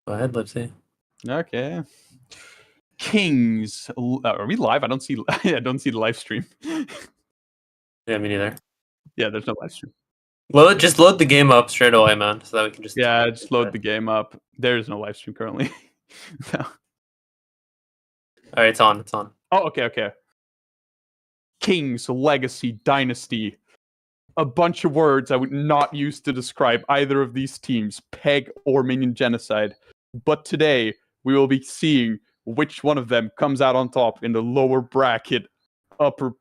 Go ahead, Lipsy. Okay. Kings. Are we live? I don't see. I don't see the live stream. Yeah, me neither. Yeah, there's no live stream. Just load the game up straight away, man, so that we can just. Yeah, just load the game up. There's no live stream currently. So. All right, it's on. It's on. Oh, okay. Kings, legacy, dynasty. A bunch of words I would not use to describe either of these teams, Peg or Minion Genocide. But today, we will be seeing which one of them comes out on top in the lower bracket, upper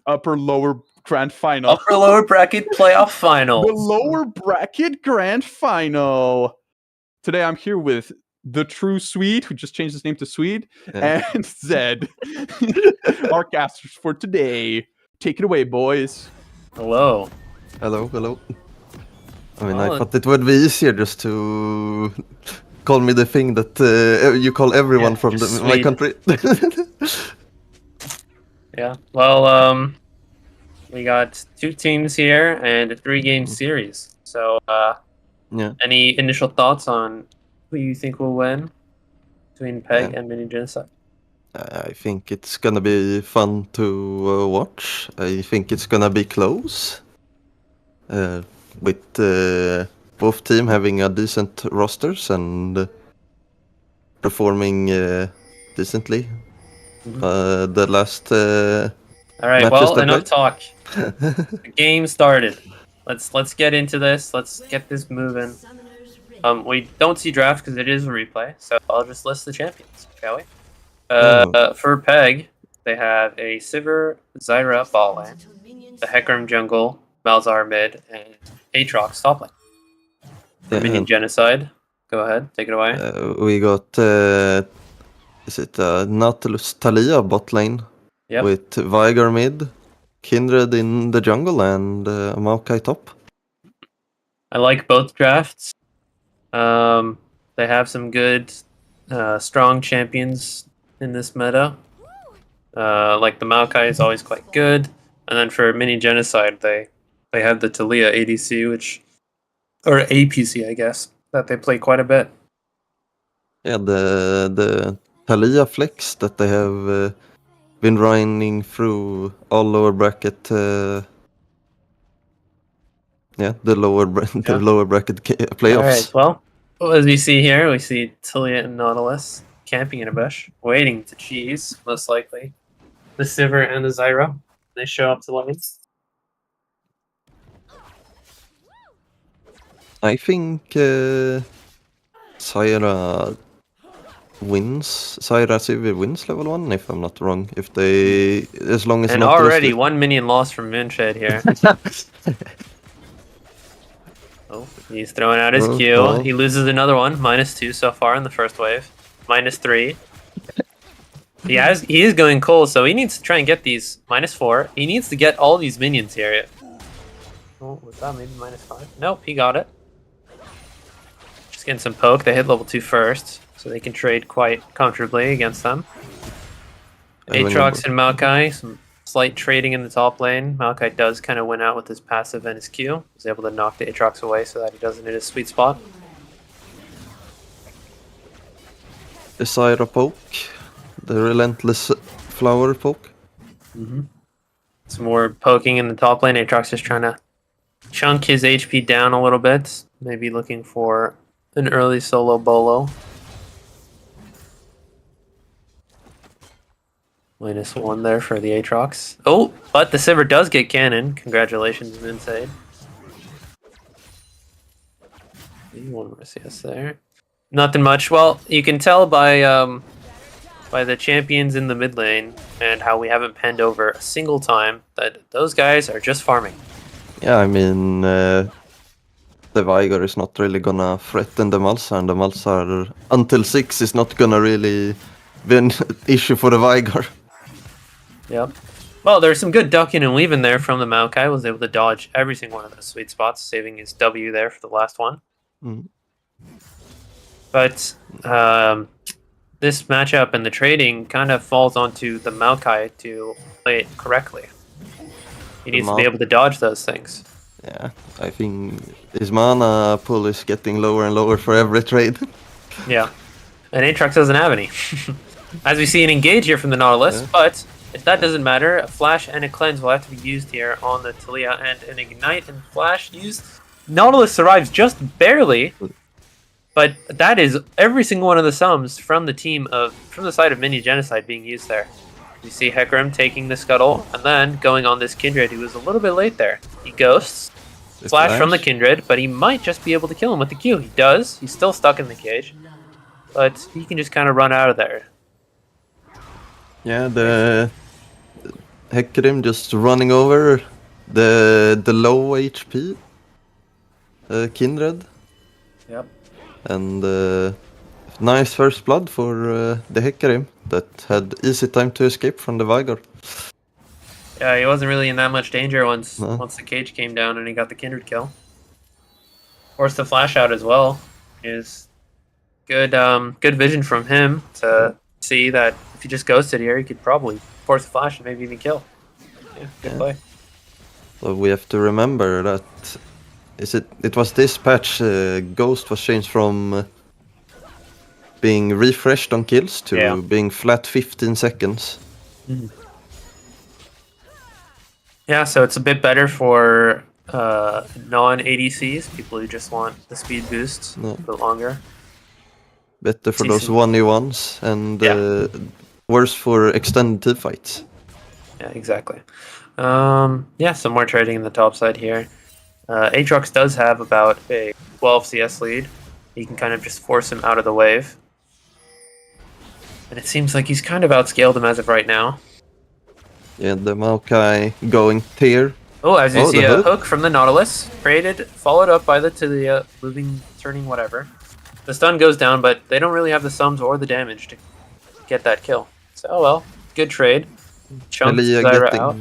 lower grand final. Upper lower bracket playoff final. The lower bracket grand final. Today I'm here with the true Swede, who just changed his name to Swede, and Zed, our casters for today. Take it away, boys. Hello. Hello. I mean, I thought it would be easier just to call me the thing that you call everyone from my country. Yeah. Well, we got 2 teams here and a 3-game series. So, any initial thoughts on who you think will win between Peg and Mini Genocide? I think it's gonna be fun to watch. I think it's gonna be close. With both team having a decent rosters and performing decently. The last all right, well, enough talk. The game started. Let's get into this. Let's get this moving. We don't see draft because it is a replay, so I'll just list the champions, shall we? For Peg, they have a Sivir, Zyra bot lane, the Hecarim jungle, Malzahar mid, and Aatrox top lane. For Minion Genocide, go ahead, take it away. We got is it Nautilus Talia bot lane with Veigar mid, Kindred in the jungle, and Maokai top. I like both drafts. They have some good, strong champions in this meta. Like the Maokai is always quite good, and then for Mini Genocide, they have the Talia ADC, or APC, I guess, that they play quite a bit. Yeah, the Talia flex that they have been running through all lower bracket. The lower bracket playoffs. All right, well, as we see here, we see Talia and Nautilus camping in a bush, waiting to cheese, most likely. The Sivir and the Zyra. They show up to lanes. I think Zyra Sivir wins level 1, if I'm not wrong. If they, as long as and already one minion lost from Moonshade here. Oh, he's throwing out his Q. He loses another one. -2 so far in the first wave. -3. He is going cold, so he needs to try and get these -4. He needs to get all these minions here. Oh, was that maybe -5? Nope, he got it. Just getting some poke. They hit level 2 first, so they can trade quite comfortably against them. Aatrox and Maokai, some slight trading in the top lane. Maokai does kind of win out with his passive and his Q. He's able to knock the Aatrox away so that he doesn't hit his sweet spot. The Zyra poke, the relentless flower poke. Some more poking in the top lane. Aatrox just trying to chunk his HP down a little bit. Maybe looking for an early solo bolo. -1 there for the Aatrox. Oh, but the Sivir does get cannon. Congratulations, Moonshade. One more CS there. Nothing much. Well, you can tell by the champions in the mid lane and how we haven't penned over a single time that those guys are just farming. Yeah, I mean, the Veigar is not really gonna threaten the Malzahar, and the Malzahar until 6 is not gonna really be an issue for the Veigar. Yep. Well, there's some good ducking and weaving there from the Maokai. Was able to dodge every single one of those sweet spots, saving his W there for the last one. But this matchup and the trading kind of falls onto the Maokai to play it correctly. He needs to be able to dodge those things. Yeah, I think his mana pool is getting lower and lower for every trade. Yeah. And Aatrox doesn't have any. As we see an engage here from the Nautilus, but that doesn't matter. A flash and a cleanse will have to be used here on the Talia, and an ignite and flash used. Nautilus survives just barely, but that is every single one of the sums from the side of Mini Genocide being used there. You see Hecarim taking the scuttle and then going on this Kindred who was a little bit late there. He ghosts, flash from the Kindred, but he might just be able to kill him with the Q. He does. He's still stuck in the cage, but he can just kind of run out of there. Yeah, the Hecarim just running over the low HP Kindred. Yep. And nice first blood for the Hecarim that had easy time to escape from the Vigor. Yeah, he wasn't really in that much danger once the cage came down and he got the Kindred kill. Forced the flash out as well. Is good vision from him to see that if he just ghosted here, he could probably force the flash and maybe even kill. Yeah, good play. So we have to remember that it was this patch Ghost was changed from being refreshed on kills to being flat 15 seconds. Mm-hmm. Yeah, so it's a bit better for non-ADCs, people who just want the speed boost a bit longer. Better for those 1v1s and worse for extended team fights. Yeah, exactly. Some more trading in the top side here. Aatrox does have about a 12 CS lead. You can kind of just force him out of the wave. And it seems like he's kind of outscaled him as of right now. Yeah, the Maokai going tier. Oh, as you see a hook from the Nautilus, created, followed up by the Talia, moving, turning, whatever. The stun goes down, but they don't really have the sums or the damage to get that kill. So, oh well, good trade. Chunks Zyra out.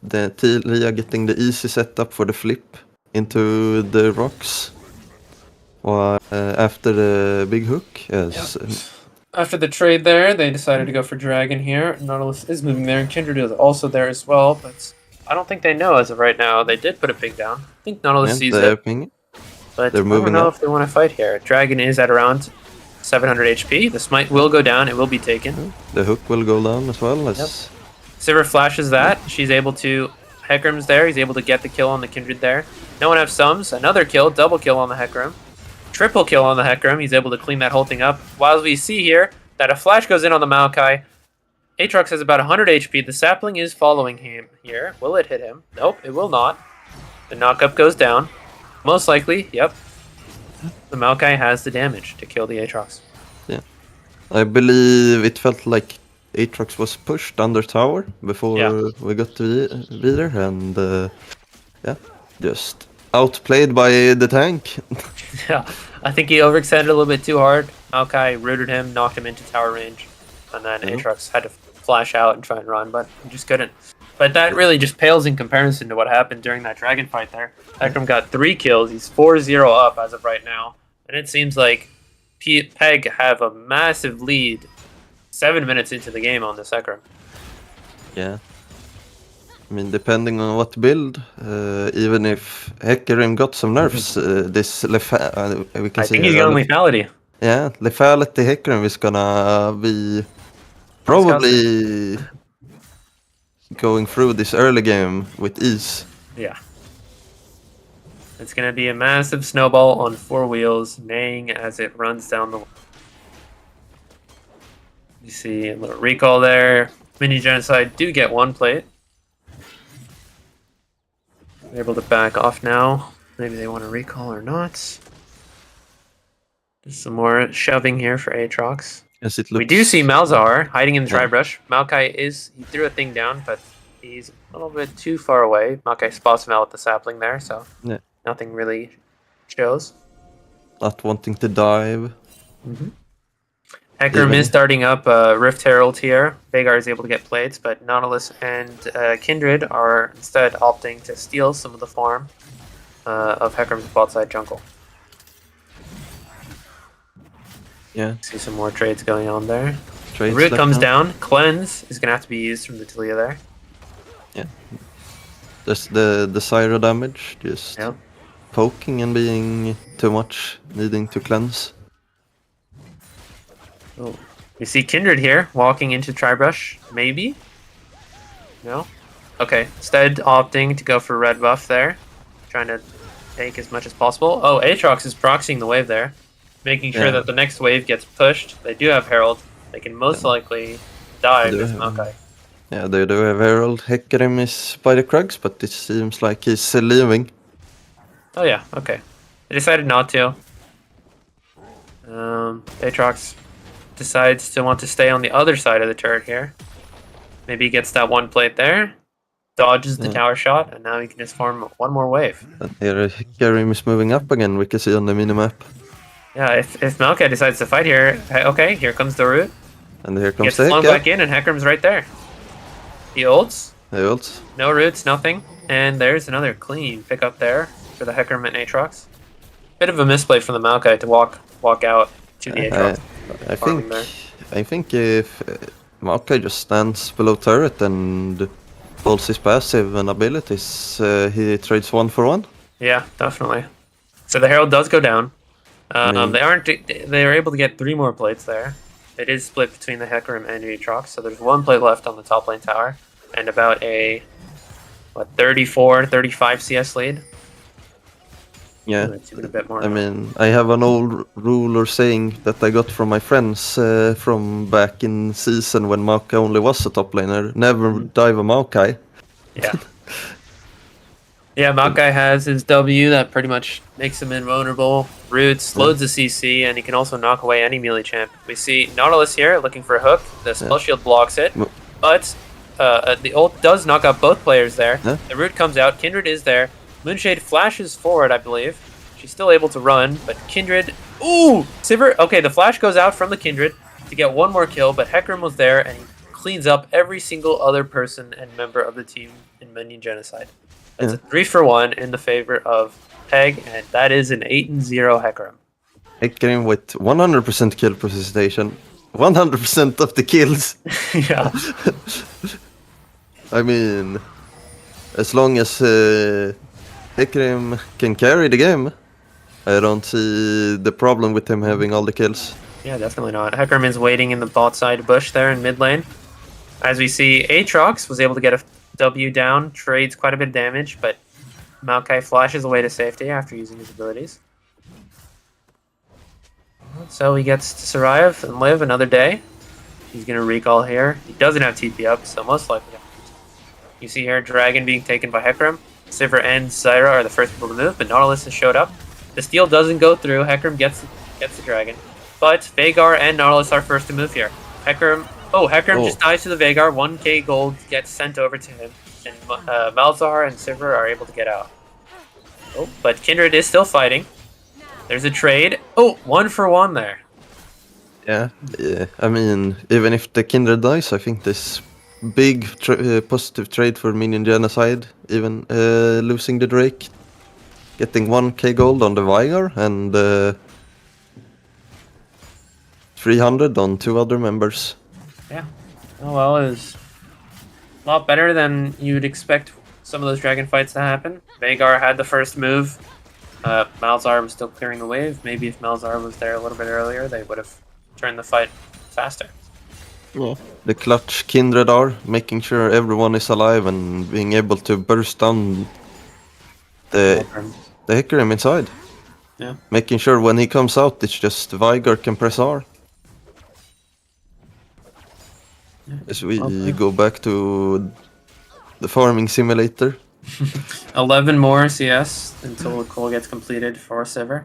The Talia getting the easy setup for the flip into the rocks. After the big hook, yes. Yep. After the trade there, they decided to go for Dragon here. Nautilus is moving there, and Kindred is also there as well, but I don't think they know as of right now. They did put a ping down. I think Nautilus sees it. But I don't know if they want to fight here. Dragon is at around 700 HP. The smite will go down. It will be taken. The hook will go down as well. Sivir flashes that. She's able to... Hecarim's there. He's able to get the kill on the Kindred there. No one has sums. Another kill. Double kill on the Hecarim. Triple kill on the Hecarim. He's able to clean that whole thing up. While we see here that a flash goes in on the Maokai. Aatrox has about 100 HP. The sapling is following him here. Will it hit him? Nope, it will not. The knockup goes down. Most likely, yep. The Maokai has the damage to kill the Aatrox. Yeah. I believe it felt like Aatrox was pushed under tower before we got to Vidar, and just outplayed by the tank. Yeah, I think he overextended a little bit too hard. Maokai rooted him, knocked him into tower range, and then Aatrox had to flash out and try and run, but he just couldn't. But that really just pales in comparison to what happened during that dragon fight there. Hecarim got 3 kills. He's 4-0 up as of right now. And it seems like Peg have a massive lead 7 minutes into the game on this Hecarim. Yeah. I mean, depending on what build, even if Hecarim got some nerfs, this we can I think he's going lethality. Yeah, lethality Hecarim is gonna be probably going through this early game with ease. Yeah. It's going to be a massive snowball on 4 wheels, neighing as it runs down the line. You see a little recall there. Mini Genocide do get 1 plate. They're able to back off now. Maybe they want to recall or not. Just some more shoving here for Aatrox. Yes, it looks... We do see Malzahar hiding in the dry brush. Maokai he threw a thing down, but he's a little bit too far away. Maokai spots him out with the sapling there, so nothing really shows. Not wanting to dive. Hecarim is starting up Rift Herald here. Veigar is able to get plates, but Nautilus and Kindred are instead opting to steal some of the farm of Hecarim's bot side jungle. Yeah. See some more trades going on there. Trades Root comes down. Cleanse is going to have to be used from the Talia there. Yeah. Just the Zyra damage, just poking and being too much, needing to cleanse. Oh, we see Kindred here walking into Tribrush. Maybe? No? Okay, instead opting to go for red buff there. Trying to take as much as possible. Oh, Aatrox is proxying the wave there. Making sure that the next wave gets pushed. They do have Herald. They can most likely die this Maokai. Yeah, they do have Herald. Hecarim is by the Krugs, but it seems like he's leaving. Oh yeah, okay. They decided not to. Aatrox decides to want to stay on the other side of the turret here. Maybe he gets that one plate there. Dodges the tower shot, and now he can just form one more wave. And here Hecarim is moving up again, we can see on the minimap. Yeah, if Maokai decides to fight here, okay, here comes the root. And here comes Gets the flung back in, and Hecarim's right there. He ults. He ults. No roots, nothing. And there's another clean pick up there for the Hecarim and Aatrox. Bit of a misplay from the Maokai to walk out to the Aatrox. I think if Maokai just stands below turret and holds his passive and abilities, he trades 1 for 1. Yeah, definitely. So the Herald does go down. They are able to get 3 more plates there. It is split between the Hecarim and Aatrox, so there's 1 plate left on the top lane tower, and about a 34, 35 CS lead. Yeah, a bit more I mean, I have an old rule or saying that I got from my friends from back in season when Maokai only was a top laner. Never dive a Maokai. Yeah. Yeah, Maokai has his W that pretty much makes him invulnerable. Roots, loads of CC, and he can also knock away any melee champ. We see Nautilus here looking for a hook. The spell shield blocks it, but the ult does knock out both players there. The root comes out, Kindred is there. Moonshade flashes forward, I believe. She's still able to run, but Kindred... Ooh! Sivir... Okay, the flash goes out from the Kindred to get 1 more kill, but Hecarim was there, and he cleans up every single other person and member of the team in Minion Genocide. That's a 3 for 1 in the favor of Peg, and that is an 8-0 Hecarim. Hecarim with 100% kill precipitation. 100% of the kills. Yeah. I mean, as long as Hecarim can carry the game, I don't see the problem with him having all the kills. Yeah, definitely not. Hecarim is waiting in the bot side bush there in mid lane. As we see, Aatrox was able to get a W down, trades quite a bit of damage, but Maokai flashes away to safety after using his abilities. So he gets to survive and live another day. He's going to recall here. He doesn't have TP up, so most likely. You see here Dragon being taken by Hecarim. Sivir and Zyra are the first people to move, but Nautilus has showed up. The steal doesn't go through. Hecarim gets the Dragon. But Veigar and Nautilus are first to move here. Hecarim just dies to the Veigar. 1k gold gets sent over to him. And Malzahar and Sivir are able to get out. Oh, but Kindred is still fighting. There's a trade. Oh, 1 for 1 there. Yeah. I mean, even if the Kindred dies, I think this big positive trade for Minion Genocide, even losing the Drake, getting 1k gold on the Veigar, and 300 on 2 other members. Yeah. Oh well, it was a lot better than you'd expect some of those dragon fights to happen. Veigar had the first move. Malzahar was still clearing the wave. Maybe if Malzahar was there a little bit earlier, they would have turned the fight faster. Yeah. The clutch Kindred are making sure everyone is alive and being able to burst down the Hecarim inside. Yeah. Making sure when he comes out, it's just Veigar can press R. As we go back to the farming simulator. 11 more CS until the call gets completed for Sivir.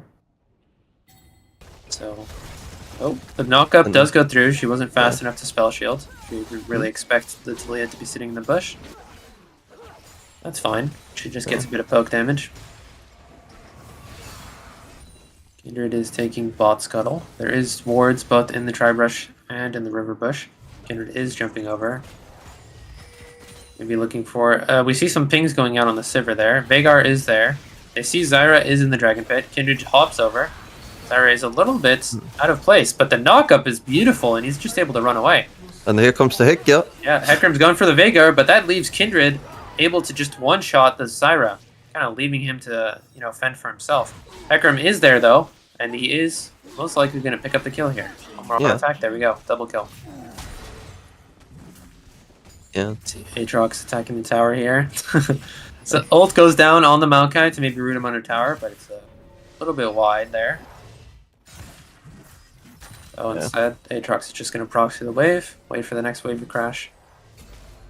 So, the knockup does go through. She wasn't fast enough to spell shield. She really expects the Talia to be sitting in the bush. That's fine. She just gets a bit of poke damage. Kindred is taking bot scuttle. There is wards both in the Tribrush and in the river bush. Kindred is jumping over. Maybe looking for... we see some pings going out on the Sivir there. Veigar is there. They see Zyra is in the Dragon Pit. Kindred hops over. Zyra is a little bit out of place, but the knockup is beautiful, and he's just able to run away. And here comes the Heck, Yeah, Hecarim's going for the Veigar, but that leaves Kindred able to just one-shot the Zyra, kind of leaving him to, fend for himself. Hecarim is there, though, and he is most likely going to pick up the kill here. One more attack. There we go. Double kill. Yeah. Aatrox attacking the tower here. So ult goes down on the Maokai to maybe root him under tower, but it's a little bit wide there. So instead, Aatrox is just going to proxy the wave, wait for the next wave to crash.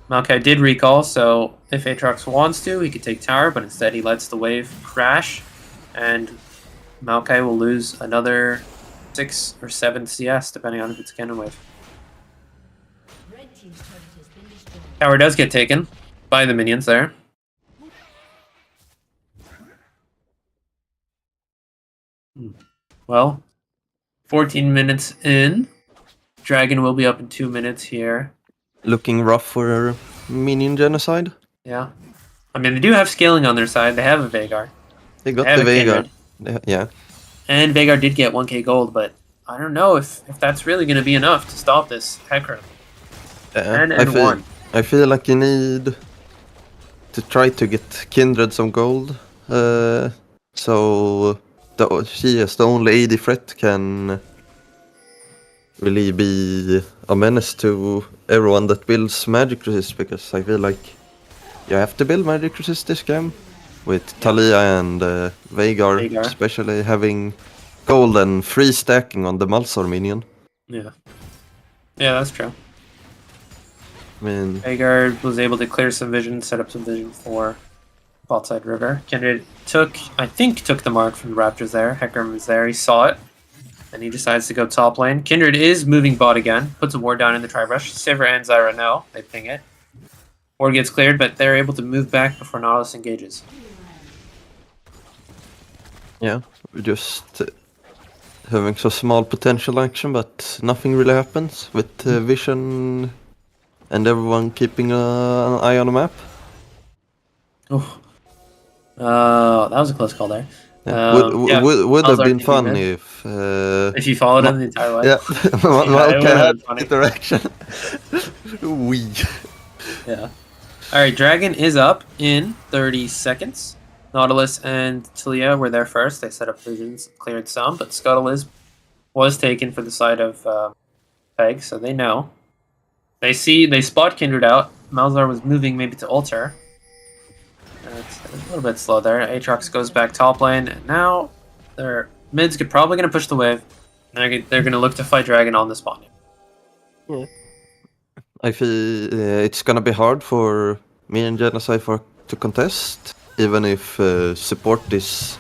Maokai did recall, so if Aatrox wants to, he could take tower, but instead he lets the wave crash, and Maokai will lose another 6 or 7 CS, depending on if it's a cannon wave. Tower does get taken by the minions there. Well, 14 minutes in. Dragon will be up in 2 minutes here. Looking rough for minion genocide. Yeah. I mean, they do have scaling on their side. They have a Veigar. They got the Veigar. Yeah. And Veigar did get 1k gold, but I don't know if that's really going to be enough to stop this Hecarim. I feel like you need to try to get Kindred some gold. So she as the only AD threat can really be a menace to everyone that builds magic resist, because I feel like you have to build magic resist this game with Talia and Veigar, especially having gold and free stacking on the Malzor minion. Yeah, that's true. I mean, Veigar was able to clear some vision, set up some vision for Bot-side River. Kindred took the mark from the Raptors there. Hecarim was there, he saw it, and he decides to go top lane. Kindred is moving bot again, puts a ward down in the Tri-Brush. Sivir and Zyra know, they ping it. Ward gets cleared, but they're able to move back before Nautilus engages. Yeah, we're just having so small potential action, but nothing really happens with vision and everyone keeping an eye on the map. Oh, that was a close call there. Yeah. Would have been fun if you followed him the entire way. Yeah, Maokai had interaction. Wee. Yeah. All right, Dragon is up in 30 seconds. Nautilus and Talia were there first. They set up visions, cleared some, but Scuttle was taken for the side of Peg, so they know. They spot Kindred out. Malzar was moving maybe to ult her. It's a little bit slow there. Aatrox goes back top lane, and now their mids are probably going to push the wave. They're going to look to fight Dragon on the spawn. Yeah. I feel it's going to be hard for me and Genocide to contest, even if support is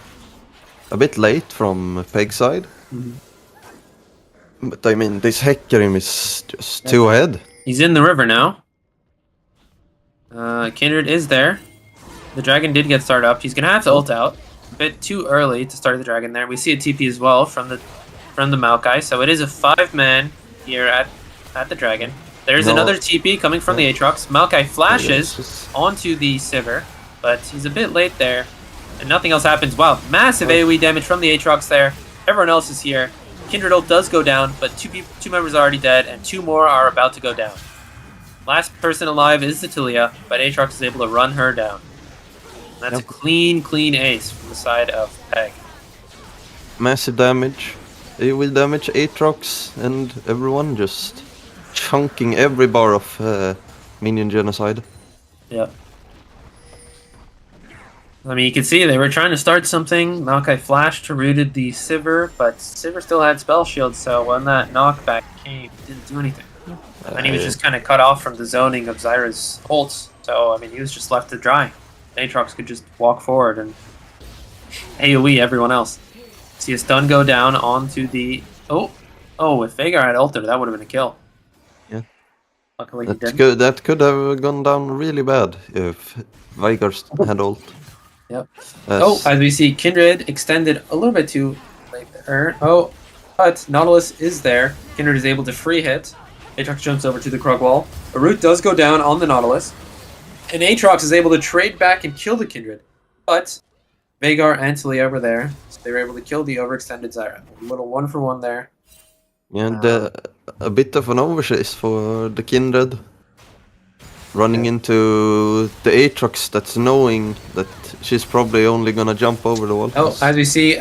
a bit late from Peg's side. Mm-hmm. But I mean, this Hecarim is just too ahead. He's in the river now. Kindred is there. The Dragon did get started up. He's going to have to ult out. A bit too early to start the Dragon there. We see a TP as well from the Maokai. So it is a 5-man here at the Dragon. There's another TP coming from the Aatrox. Maokai flashes onto the Sivir, but he's a bit late there. And nothing else happens. Wow, massive AoE damage from the Aatrox there. Everyone else is here. Kindred ult does go down, but two members are already dead, and 2 more are about to go down. Last person alive is Talia, but Aatrox is able to run her down. That's a clean ace from the side of Peg. Massive damage. AoE damage, Aatrox, and everyone just chunking every bar of minion genocide. Yeah. I mean, you can see they were trying to start something. Maokai flashed to rooted the Sivir, but Sivir still had spell shield, so when that knockback came, it didn't do anything. And he was just kind of cut off from the zoning of Zyra's ults, so I mean, he was just left to dry. Aatrox could just walk forward and AoE everyone else. See a stun go down onto the... Oh, if Veigar had ulted, that would have been a kill. Yeah. Luckily he didn't. Good. That could have gone down really bad if Veigar had ult. Yep. As we see, Kindred extended a little bit too late there. But Nautilus is there. Kindred is able to free hit. Aatrox jumps over to the Krug wall. A root does go down on the Nautilus. And Aatrox is able to trade back and kill the Kindred. But Veigar and Talia were there, so they were able to kill the overextended Zyra. A little 1-for-1 there. And a bit of an overchase for the Kindred. Running into the Aatrox that's knowing that she's probably only gonna jump over the wall. As we see,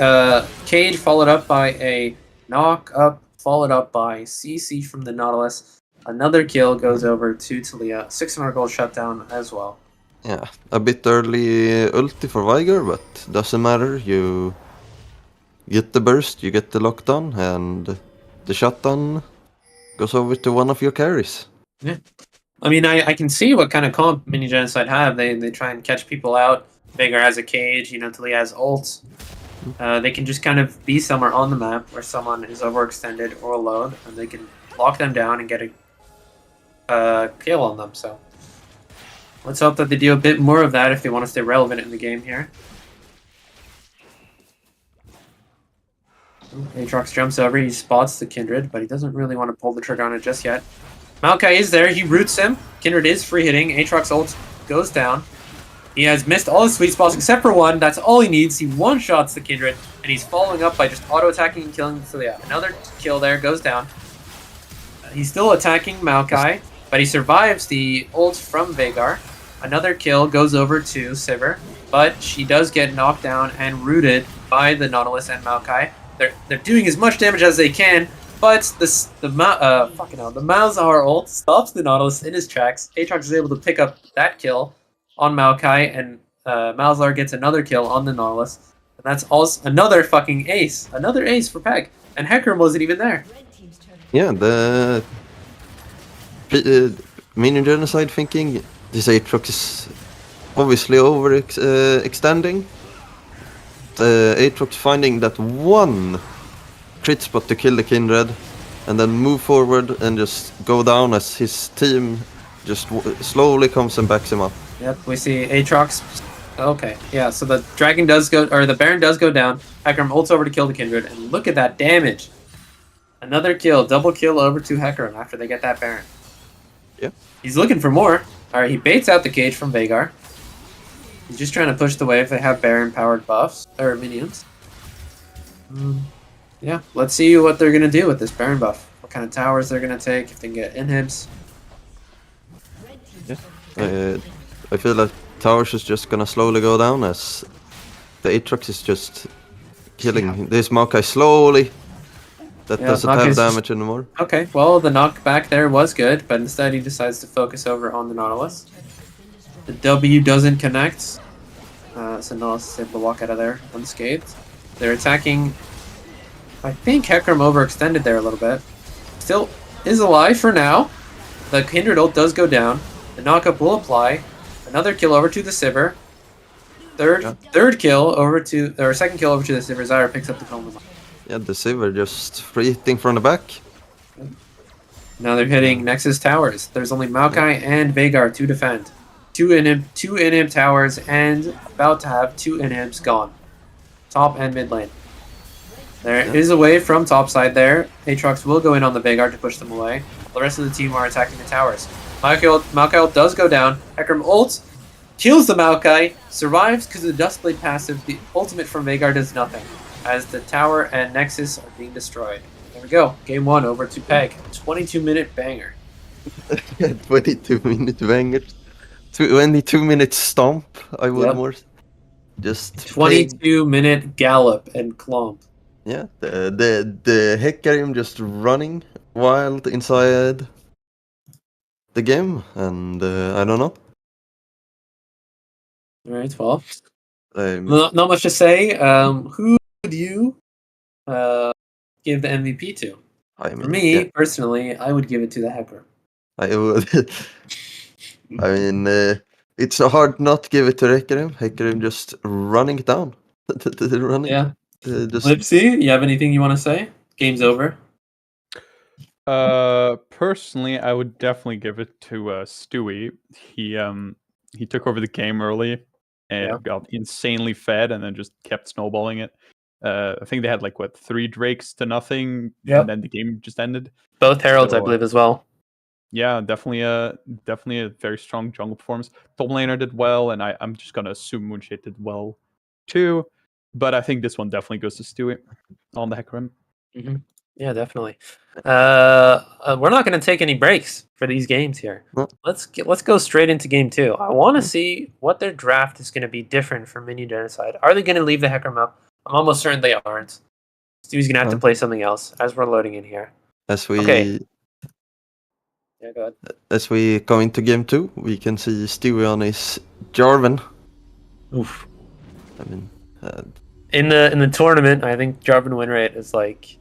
Cade followed up by a knock up followed up by CC from the Nautilus. Another kill goes over to Talia. 600 gold shutdown as well. Yeah, a bit early ulti for Viger, but doesn't matter. You get the burst, you get the lockdown, and the shutdown goes over to one of your carries. Yeah. I mean, I can see what kind of comp Mini Genocide have. They try and catch people out. Veigar has a cage, Talia has ult. They can just kind of be somewhere on the map where someone is overextended or alone, and they can lock them down and get a kill on them. So let's hope that they do a bit more of that if they want to stay relevant in the game here. Aatrox jumps over, he spots the Kindred, but he doesn't really want to pull the trigger on it just yet. Maokai is there, he roots him. Kindred is free hitting, Aatrox ult goes down. He has missed all his sweet spots except for one. That's all he needs. He one-shots the Kindred, and he's following up by just auto-attacking and killing Talia. Another kill there, goes down. He's still attacking Maokai, but he survives the ult from Veigar. Another kill goes over to Sivir, but she does get knocked down and rooted by the Nautilus and Maokai. They're doing as much damage as they can, but the Malzahar ult stops the Nautilus in his tracks. Aatrox is able to pick up that kill on Maokai, and Malzahar gets another kill on the Nautilus. And that's also another fucking ace. Another ace for Peg. And Hecarim wasn't even there. Yeah, the Minion Genocide thinking this Aatrox is obviously extending. Aatrox finding that one crit spot to kill the Kindred, and then move forward and just go down as his team just slowly comes and backs him up. Yep, we see Aatrox. Okay, yeah, so the dragon does go, or the Baron does go down. Hecarim ults over to kill the Kindred, and look at that damage. Another kill, double kill over to Hecarim after they get that Baron. Yeah. He's looking for more. Alright, he baits out the cage from Veigar. He's just trying to push the wave. They have Baron-powered buffs, or minions. Yeah, let's see what they're going to do with this Baron buff. What kind of towers they're going to take, if they can get inhibs. Yeah. I feel like towers is just gonna slowly go down as the Aatrox is just killing this Maokai slowly. That doesn't have damage anymore. Okay, well, the knockback there was good, but instead he decides to focus over on the Nautilus. The W doesn't connect, so Nautilus is able to walk out of there unscathed. They're attacking. I think Hecarim overextended there a little bit. Still is alive for now. The Kindred ult does go down. The knockup will apply. Another kill over to the Sivir. Third kill over to, or second kill over to the Sivir. Zyra picks up the Coma. Yeah, the Sivir just free hitting from the back. Now they're hitting Nexus towers. There's only Maokai and Veigar to defend. Two inhib towers, and about to have 2 inhibs gone. Top and mid lane. There is a wave from top side there. Aatrox will go in on the Veigar to push them away. The rest of the team are attacking the towers. Maokai ult does go down. Hecarim ult kills the Maokai, survives because of the Duskblade passive. The ultimate from Veigar does nothing, as the tower and Nexus are being destroyed. There we go. Game 1 over to Peg. 22-minute banger. 22-minute banger. 22-minute stomp, I would more. Just 22-minute gallop and clomp. Yeah, the Hecarim just running wild inside the game, and I don't know. Alright, well, not much to say. Who would you give the MVP to? For me, personally, I would give it to the Hecarim. I would. I mean, it's hard not to give it to Hecarim. Hecarim just running it down. Running. Yeah. Lipsy, you have anything you want to say? Game's over. Personally, I would definitely give it to Stewie. He took over the game early and got insanely fed, and then just kept snowballing it. I think they had 3 Drakes to nothing, and then the game just ended. Both Heralds, I believe, as well. Yeah, definitely a very strong jungle performance. Top laner did well, and I'm just gonna assume Moonshade did well too. But I think this one definitely goes to Stewie on the Hecarim. Mm-hmm. Yeah, definitely. We're not going to take any breaks for these games here. No. Let's go straight into game 2. I want to see what their draft is going to be different from Minion Genocide. Are they going to leave the Hecarim up? I'm almost certain they aren't. Stewie's gonna have to play something else as we're loading in here. As we Okay. Yeah, go ahead. As we go into game 2, we can see Stewie on his Jarvan. Oof. I mean, in the tournament, I think Jarvan win rate is like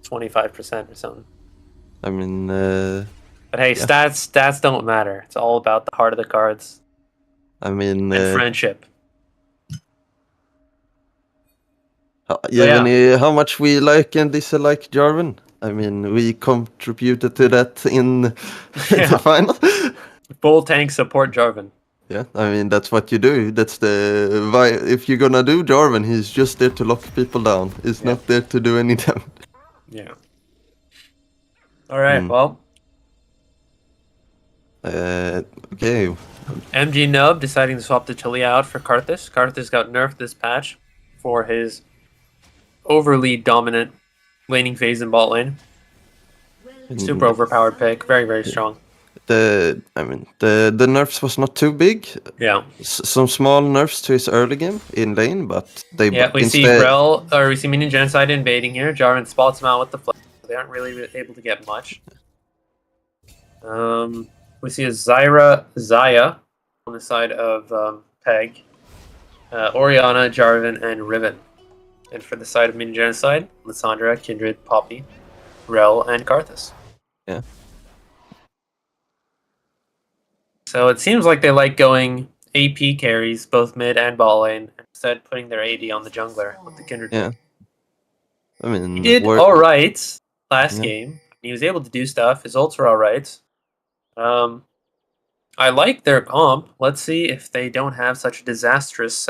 25% or something. I mean, but hey, yeah. stats don't matter. It's all about the heart of the cards. I mean, and friendship. How much we like and dislike Jarvan. I mean, we contributed to that in the final. Full tank support Jarvan. Yeah, I mean, that's what you do. That's the why. If you're gonna do Jarvan, he's just there to lock people down. He's not there to do any damage. Yeah. All right. Well. Okay. MG Nub deciding to swap the Talia out for Karthus. Karthus got nerfed this patch for his overly dominant laning phase in bot lane. Super overpowered pick. Very, very strong. The nerfs was not too big. Yeah. Some small nerfs to his early game in lane, but they see Rel, or we see Minion Genocide invading here. Jarvan spots him out with the flash. They aren't really able to get much. We see a Zaya on the side of Peg, Orianna, Jarvan, and Riven. And for the side of Minion Genocide, Lissandra, Kindred, Poppy, Rel, and Karthus. Yeah. So it seems like they like going AP carries, both mid and bot lane, instead putting their AD on the jungler with the Kindred. Yeah. I mean, he did alright last game. He was able to do stuff. His ults were alright. I like their comp. Let's see if they don't have such a disastrous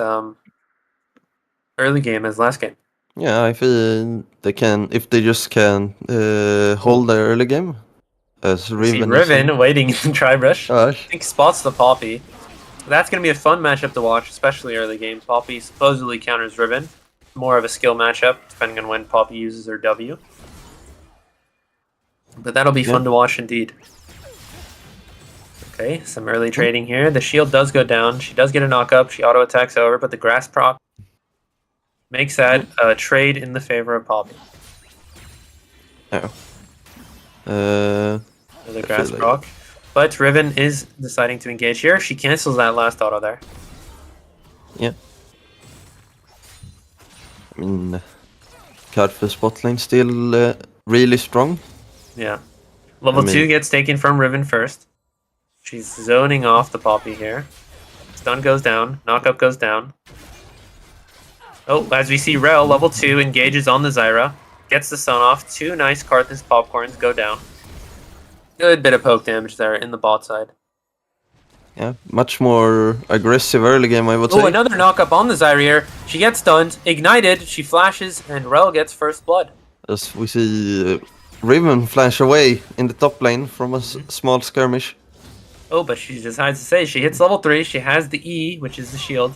early game as last game. Yeah, I feel they can, if they just can hold their early game. As Riven waiting in Tri Brush. I think spots the Poppy. That's going to be a fun matchup to watch, especially early game. Poppy supposedly counters Riven. More of a skill matchup, depending on when Poppy uses her W. But that'll be fun to watch indeed. Okay, some early trading here. The shield does go down. She does get a knock-up. She auto-attacks over, but the grass proc makes that a trade in the favor of Poppy. The grass proc. But Riven is deciding to engage here. She cancels that last auto there. Yeah. I mean, Karthus bot lane still really strong. Yeah. Level 2 gets taken from Riven first. She's zoning off the Poppy here. Stun goes down. Knockup goes down. Oh, as we see Rel, level 2, engages on the Zyra. Gets the stun off. 2 nice Karthus popcorns go down. Good bit of poke damage there in the bot side. Yeah, much more aggressive early game, I would say. Oh, another knockup on the Zyra here. She gets stunned, ignited, she flashes, and Rel gets first blood. As we see Riven flash away in the top lane from a small skirmish. Oh, but she decides to say she hits level 3. She has the E, which is the shield.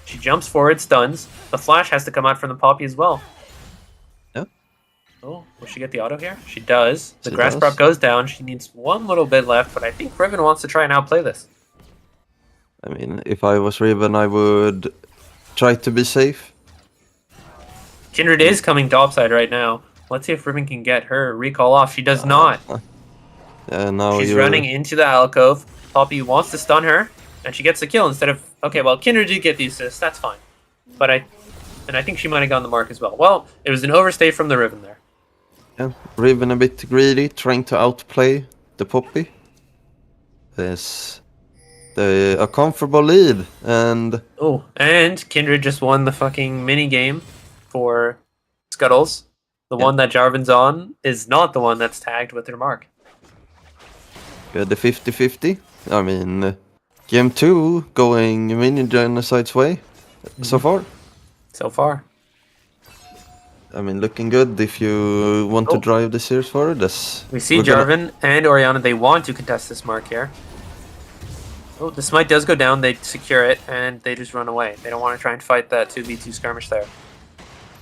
She jumps forward, stuns. The flash has to come out from the Poppy as well. Yeah. Oh, will she get the auto here? She does. The grass prop goes down. She needs one little bit left, but I think Riven wants to try and outplay this. I mean, if I was Riven, I would try to be safe. Kindred is coming topside right now. Let's see if Riven can get her recall off. She does not. Now she's running into the alcove. Poppy wants to stun her, and she gets the kill instead of... Okay, well, Kindred did get the assist. That's fine. But I think she might have gotten the mark as well. Well, it was an overstay from the Riven there. Yeah, Riven a bit greedy, trying to outplay the Poppy. There's a comfortable lead, and... Oh, and Kindred just won the fucking mini game for Scuttles. The one that Jarvan's on is not the one that's tagged with her mark. Yeah, the 50-50. I mean, game 2 going Minion Genocide's way so far. So far. I mean, looking good if you want to drive the series forward. We see Jarvan and Orianna, they want to contest this mark here. Oh, the smite does go down, they secure it, and they just run away. They don't want to try and fight that 2v2 skirmish there.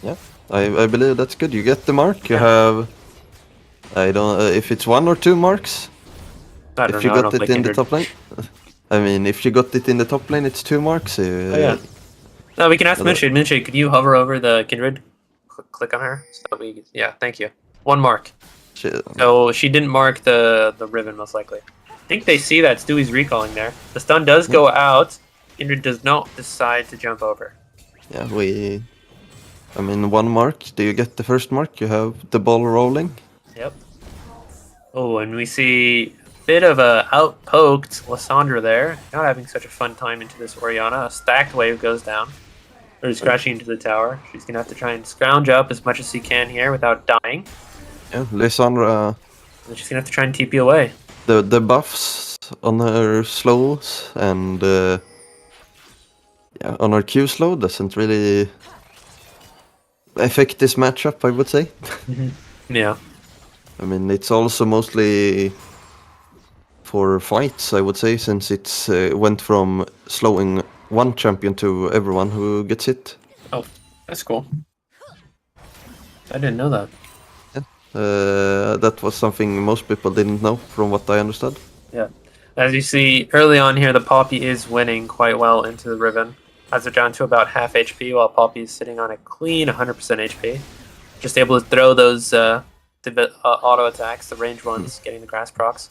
Yeah, I believe that's good. You get the mark, you have... I don't... if it's 1 or 2 marks... I don't if you know, got it in the top lane... I mean, if you got it in the top lane, it's 2 marks. No, we can ask Moonshade. Moonshade, could you hover over the Kindred click on her. So yeah, thank you. 1 mark. Shit. So she didn't mark the Riven, most likely. I think they see that Stewie's recalling there. The stun does go out. Kindred does not decide to jump over. Yeah, I mean, 1 mark. Do you get the first mark? You have the ball rolling. Yep. Oh, and we see a bit of a outpoked Lysandra there. Not having such a fun time into this Orianna. A stacked wave goes down. Or is crashing into the tower. She's going to have to try and scrounge up as much as she can here without dying. Yeah, Lysandra. And she's going to have to try and TP away. The buffs on her slows and yeah, on her Q slow doesn't really affect this matchup, I would say. Yeah. I mean, it's also mostly for fights, I would say, since it's went from slowing one champion to everyone who gets hit. Oh, that's cool. I didn't know that. That was something most people didn't know, from what I understood. Yeah. As you see, early on here, the Poppy is winning quite well into the Riven. As they're down to about half HP, while Poppy is sitting on a clean 100% HP. Just able to throw those auto attacks, the range ones, getting the grass procs.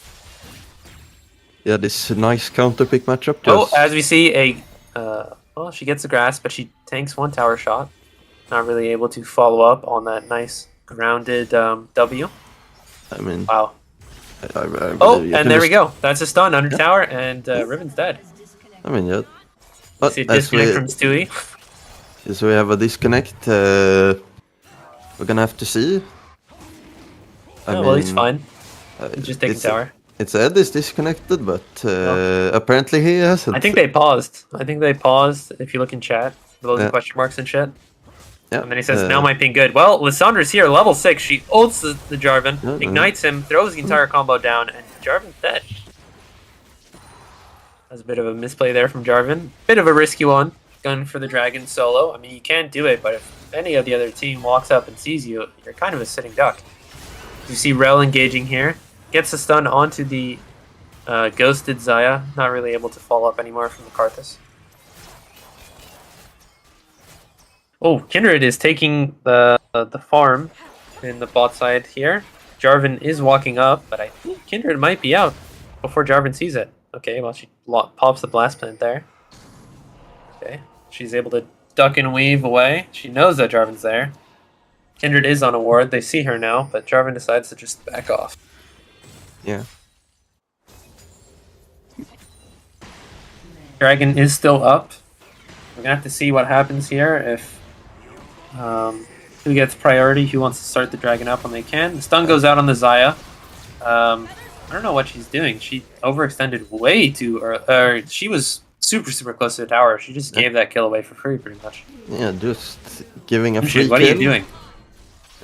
Yeah, this nice counter pick matchup. Oh, as we see well, she gets the grass, but she tanks 1 tower shot. Not really able to follow up on that nice grounded W. I mean, wow. I and there we go. That's a stun under tower, and Riven's dead. I mean, yeah. But see a disconnect from Stewie. So we have a disconnect. We're gonna have to see. Well, he's fine. He's just taking tower. It's Ed is disconnected, but apparently he hasn't. I think they paused. If you look in chat, below the question marks and shit. Yeah. And then he says, now might be good. Well, Lysandra's here, level 6. She ults the Jarvan, ignites him, throws the entire combo down, and Jarvan's dead. That's a bit of a misplay there from Jarvan. Bit of a risky one. Gun for the dragon solo. I mean, you can do it, but if any of the other team walks up and sees you, you're kind of a sitting duck. You see Rel engaging here. Gets the stun onto the ghosted Xayah. Not really able to follow up anymore from the Karthus. Oh, Kindred is taking the farm in the bot side here. Jarvan is walking up, but I think Kindred might be out before Jarvan sees it. Okay, well, she pops the blast plant there. Okay, she's able to duck and weave away. She knows that Jarvan's there. Kindred is on a ward. They see her now, but Jarvan decides to just back off. Yeah. Dragon is still up. We're gonna have to see what happens here. If who gets priority, who wants to start the dragon up when they can. The stun goes out on the Xayah. I don't know what she's doing. She overextended way too, or she was super close to the tower. She just gave that kill away for free, pretty much. Yeah, just giving a free What kill. are you doing?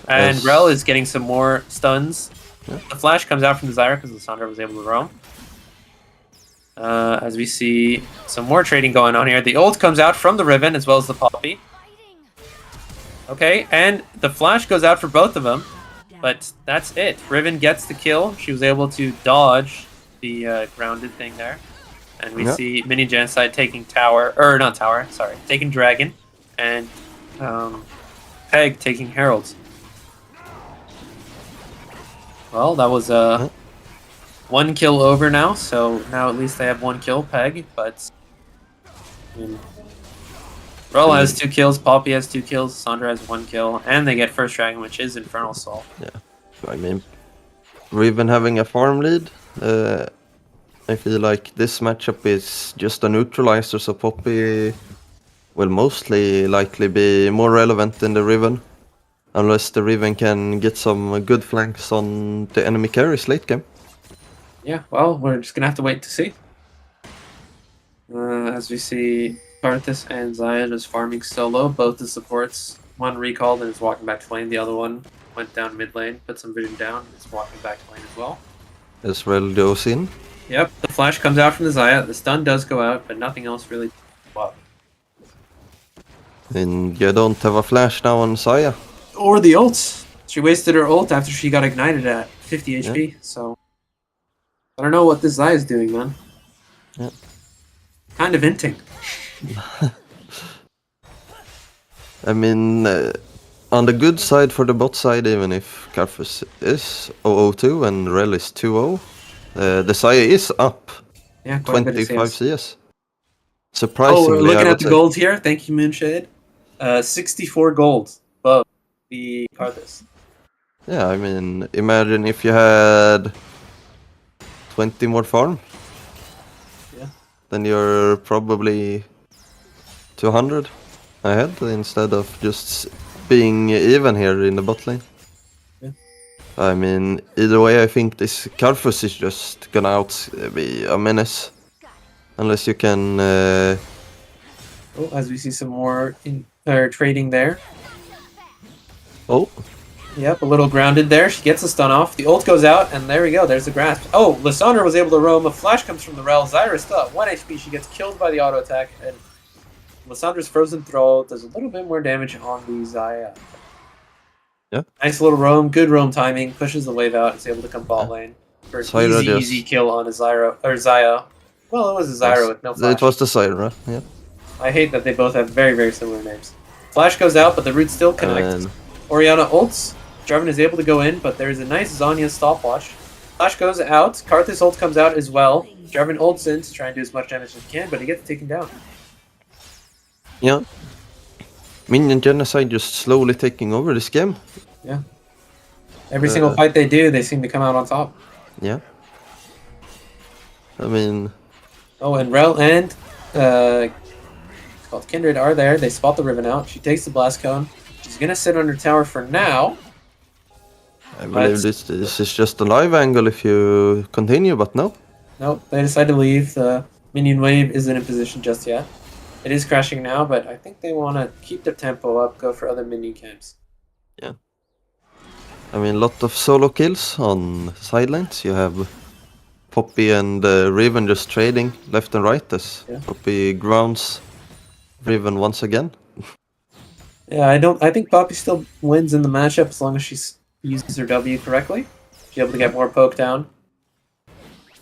And Rel is getting some more stuns. Yeah. The flash comes out from the Zyra because Lysandra was able to roam. As we see some more trading going on here. The ult comes out from the Riven as well as the Poppy. Okay, and the flash goes out for both of them. But that's it. Riven gets the kill. She was able to dodge the grounded thing there. And we see Mini Genocide taking tower, or not tower, sorry, taking dragon. And Peg taking heralds. Well, that was 1 kill over now, so now at least they have 1 kill, Peg, but I mean, Rel has 2 kills, Poppy has 2 kills, Sandra has 1 kill, and they get first dragon, which is Infernal Soul. Yeah, I mean, Riven having a farm lead. I feel like this matchup is just a neutralizer, so Poppy will mostly likely be more relevant than the Riven. Unless the Riven can get some good flanks on the enemy carries late game. Yeah, well, we're just gonna have to wait to see. As we see Karthus and Xayah just farming solo, both the supports. One recalled and is walking back to lane, the other one went down mid lane, put some vision down, and is walking back to lane as well. As well goes in. Yep, the flash comes out from the Xayah, the stun does go out, but nothing else really up. And you don't have a flash now on Xayah. Or the ult. She wasted her ult after she got ignited at 50 HP, so I don't know what this Xayah is doing, man. Yeah. Kind of hinting. I mean, On the good side for the bot side, even if Karthus is 002 and Rel is 2-0, the Saya is up Yeah, quite a bit of 25 CS. CS. Surprisingly, we're looking I at would the say. gold here. Thank you, Moonshade. 64 gold above the Karthus. Yeah, I mean, imagine if you had 20 more farm. Yeah. Then you're probably 200 ahead instead of just being even here in the bot lane. Yeah. I mean, either way, I think this Karthus is just gonna be a menace. Unless you can... as we see some more trading there. Oh. Yep, a little grounded there. She gets a stun off. The ult goes out, and there we go. There's the grasp. Oh, Lissandra was able to roam. A flash comes from the Rel. Zyra still at 1 HP. She gets killed by the auto attack, and Lissandra's frozen throw does a little bit more damage on the Zaya. Yeah. Nice little roam. Good roam timing. Pushes the wave out. Is able to come bot lane for an easy kill on a Zaya. Well, it was a Zyra with no flash. It was the Zyra, yeah. I hate that they both have very, very similar names. Flash goes out, but the root still connects. Orianna ults. Jarvan is able to go in, but there's a nice Zanya stopwatch. Flash goes out. Karthus ult comes out as well. Jarvan ults in to try and do as much damage as he can, but he gets taken down. Yeah. Minion Genocide just slowly taking over this game. Yeah. Every single fight they do, they seem to come out on top. Yeah. I mean... Oh, and Rel and called Kindred are there. They spot the Riven out. She takes the Blast Cone. She's going to sit under tower for now. I believe this is just a live angle if you continue, but no. Nope, they decide to leave. The minion wave isn't in position just yet. It is crashing now, but I think they want to keep the tempo up, go for other minion camps. Yeah. I mean, a lot of solo kills on sidelines. You have Poppy and Riven just trading left and right as Poppy grounds Riven once again. Yeah, I think Poppy still wins in the matchup as long as she uses her W correctly. She's able to get more poke down.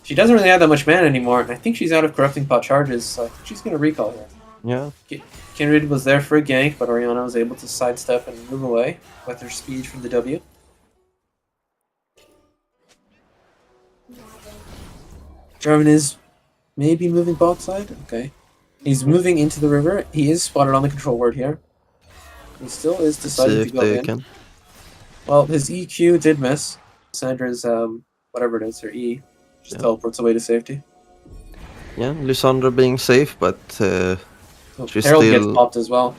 She doesn't really have that much mana anymore, and I think she's out of Corrupting Pot charges, so I think she's going to recall here. Yeah. Kindred was there for a gank, but Orianna was able to sidestep and move away with her speed from the W. Jarvan is maybe moving bot side? Okay. He's moving into the river. He is spotted on the control ward here. He still is deciding to go in. Well, his EQ did miss. Sandra's, whatever it is, her E, just teleports away to safety. Yeah, Lysandra being safe, but she's Herald still... gets popped as well.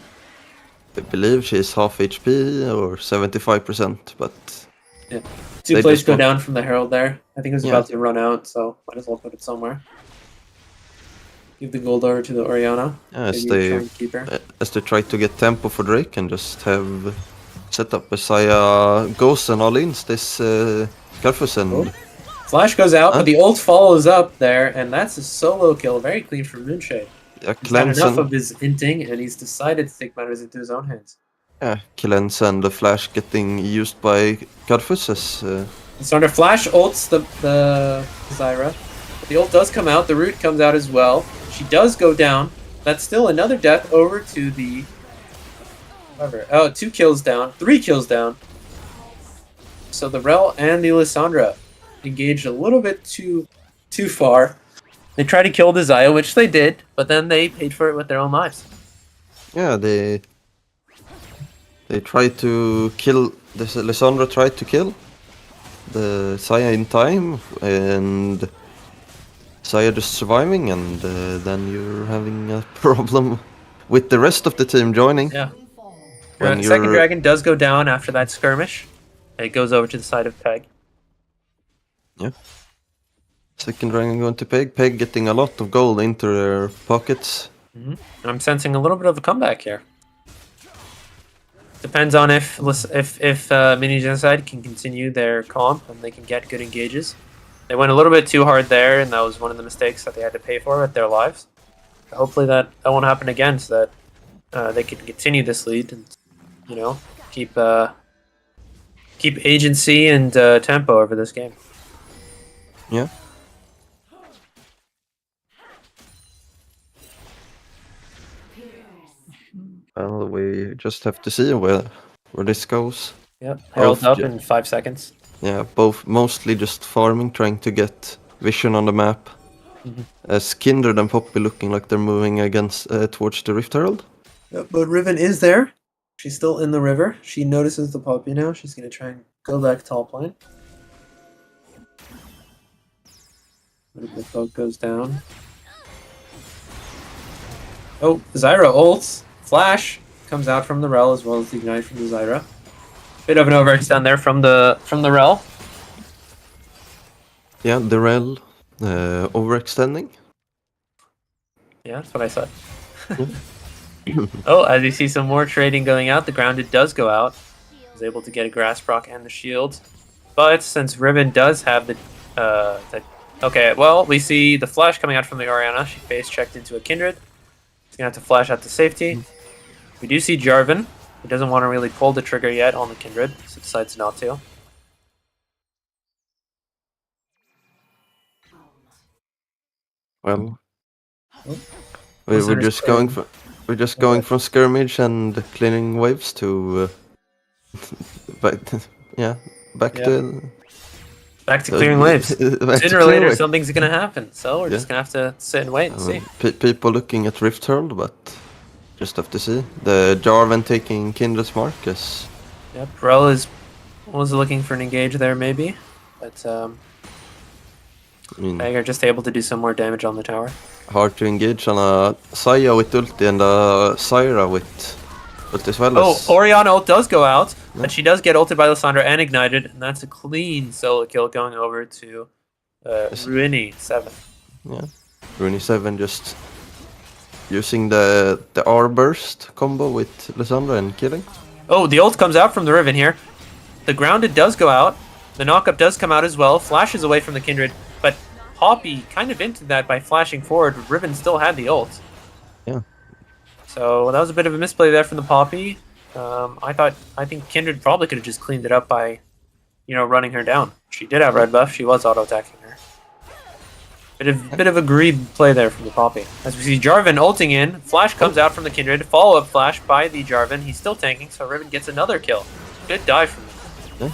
I believe she's half HP or 75%, but... Yeah. Two plays go down from the Herald there. I think it was about to run out, so might as well put it somewhere. Give the gold over to the Orianna. As they try to get tempo for Drake and just have set up Messiah Ghost and all-ins this Karthus and... Flash goes out, but the ult follows up there, and that's a solo kill. Very clean from Moonshade. He's had enough of his inting, and he's decided to take matters into his own hands. Yeah, Cleanse and the Flash getting used by Karthus as... Starter Flash ults the Zyra. But the ult does come out, the root comes out as well. She does go down. That's still another death over to the... Oh, 2 kills down, 3 kills down. So the Rel and the Lissandra engaged a little bit too far. They tried to kill the Zaya, which they did, but then they paid for it with their own lives. Yeah, they tried to kill... Lissandra tried to kill the Zaya in time, and Zaya just surviving, and then you're having a problem with the rest of the team joining. Yeah. Second Dragon does go down after that skirmish. It goes over to the side of Peg. Yeah. Second Dragon going to Peg. Peg getting a lot of gold into their pockets. I'm sensing a little bit of a comeback here. Depends on if Mini Genocide can continue their comp and they can get good engages. They went a little bit too hard there, and that was one of the mistakes that they had to pay for with their lives. Hopefully that won't happen again, so that they can continue this lead and, you know, keep agency and tempo over this game. Yeah. Well, we just have to see where where this goes. Yep, Herald up ju- in 5 seconds. Yeah, both mostly just farming, trying to get vision on the map. As Kindred and Poppy looking like they're moving against towards the Rift Herald. Yep, but Riven is there. She's still in the river. She notices the Poppy now. She's going to try and go back top lane. The boat goes down. Oh, Zyra ults. Flash comes out from the Rel as well as the Ignite from the Zyra. Bit of an overextend there from the Rel. Yeah, the Rel overextending. Yeah, that's what I said. Oh, as you see some more trading going out, the Grounded does go out. Is able to get a Grass Proc and the shield. But since Riven does have the okay, well, we see the flash coming out from the Orianna. She face checked into a Kindred. She's gonna have to flash out to safety. We do see Jarvan. He doesn't want to really pull the trigger yet on the Kindred, so decides not to. Well, we're just going from skirmish and cleaning waves to back to clearing waves. back Sooner or later, something's gonna happen. So we're just gonna have to sit and wait and see. People looking at Rift Herald, but just have to see. The Jarvan taking Kindred's Marcus. Yep, Rel was looking for an engage there maybe, but Tiger just able to do some more damage on the tower. Hard to engage on a Saya with ulti and a Syra with ulti as well. Oh, Orianna ult does go out, but she does get ulted by Lissandra and ignited, and that's a clean solo kill going over to Ruini 7. Yeah, Ruini 7 just using the R burst combo with Lissandra and killing. Oh, the ult comes out from the Riven here. The Grounded does go out. The knockup does come out as well. Flashes away from the Kindred, but Poppy kind of into that by flashing forward. Riven still had the ult. Yeah. So that was a bit of a misplay there from the Poppy. I think Kindred probably could have just cleaned it up by, running her down. She did have red buff. She was auto-attacking her. Bit of a greed play there from the Poppy. As we see Jarvan ulting in, flash comes out from the Kindred, follow-up flash by the Jarvan. He's still tanking, so Riven gets another kill. Good dive from him. Yeah.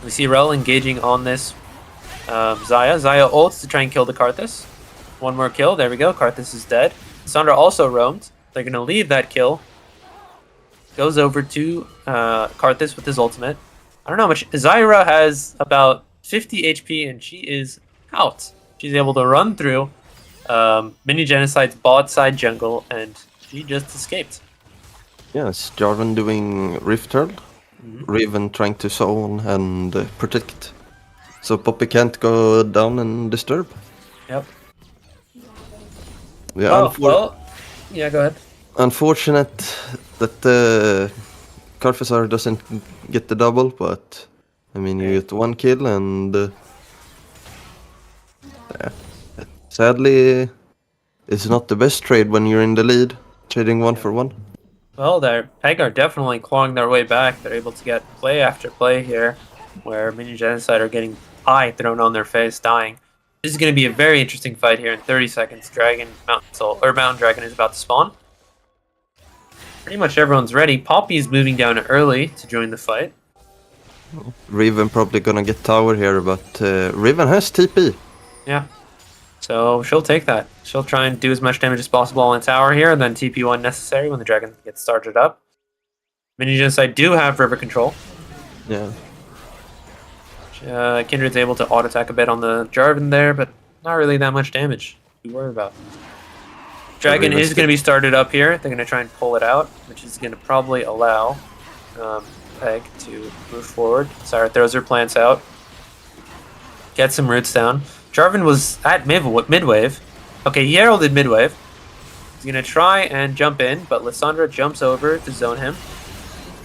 We see Rel engaging on this Xayah. Xayah ults to try and kill the Karthus. One more kill, there we go, Karthus is dead. Sandra also roamed. They're going to leave that kill. Goes over to Karthus with his ultimate. I don't know how much. Zyra has about 50 HP and she is out. She's able to run through Mini Genocide's bot side jungle and she just escaped. Yes, Jarvan doing Rift Herald. Riven trying to zone and protect. So Poppy can't go down and disturb. Yep. Yeah, yeah, go ahead. Unfortunate that Karthus doesn't get the double, but I mean you get one kill and sadly it's not the best trade when you're in the lead, trading one for one. Well, Peg are definitely clawing their way back. They're able to get play after play here, where Minion Genocide are getting pie thrown on their face, dying. This is going to be a very interesting fight here in 30 seconds. Mountain Dragon is about to spawn. Pretty much everyone's ready. Poppy is moving down early to join the fight. Riven probably gonna get tower here, but Riven has TP. Yeah. So she'll take that. She'll try and do as much damage as possible on the tower here, and then TP when necessary when the dragon gets started up. Mini Genocide do have river control. Yeah. Kindred's able to auto-attack a bit on the Jarvan there, but not really that much damage to worry about. Dragon is going to be started up here. They're going to try and pull it out, which is going to probably allow Peg to move forward. Sarah throws her plants out. Get some roots down. Jarvan was at mid-wave. Okay, he heralded mid-wave. He's going to try and jump in, but Lissandra jumps over to zone him.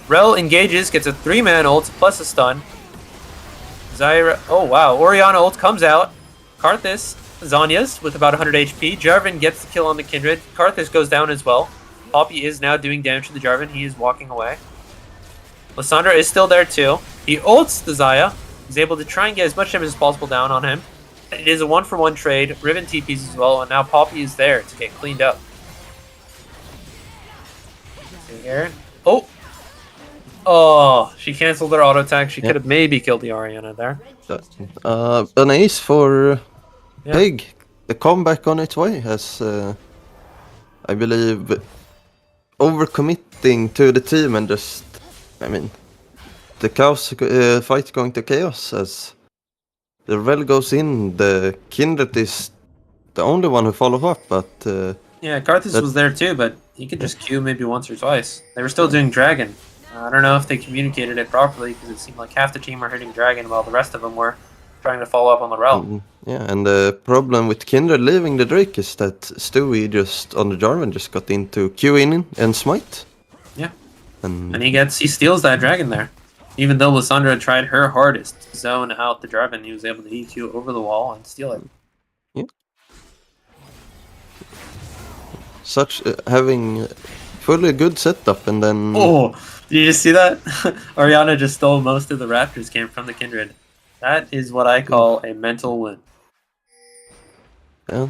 Rel engages, gets a 3-man ult plus a stun. Zyra, oh wow, Orianna ult comes out. Karthus, Zanya's with about 100 HP. Jarvan gets the kill on the Kindred. Karthus goes down as well. Poppy is now doing damage to the Jarvan. He is walking away. Lissandra is still there too. He ults the Xayah. He's able to try and get as much damage as possible down on him. It is a 1-for-1 trade. Riven TPs as well, and now Poppy is there to get cleaned up. See here. Oh! Oh, she canceled her auto attack. She Yeah. could have maybe killed the Orianna there. An ace for Yeah. Peg. The comeback on its way as I believe overcommitting to the team and just, I mean, the chaos fight going to chaos as the Rel goes in. The Kindred is the only one who follow up, but Yeah, Karthus was there too, but he could just Q maybe once or twice. They were still doing Dragon. I don't know if they communicated it properly because it seemed like half the team were hitting Dragon while the rest of them were trying to follow up on the Rel. yeah, and the problem with Kindred leaving the Drake is that Stewie just on the Jarvan just got into Q in and smite. Yeah. And he steals that Dragon there. Even though Lissandra tried her hardest to zone out the Dragon, he was able to EQ over the wall and steal it. Yeah. Such having fully good setup and then... Oh, did you just see that? Orianna just stole most of the Raptors camp from the Kindred. That is what I call a mental win. Yeah.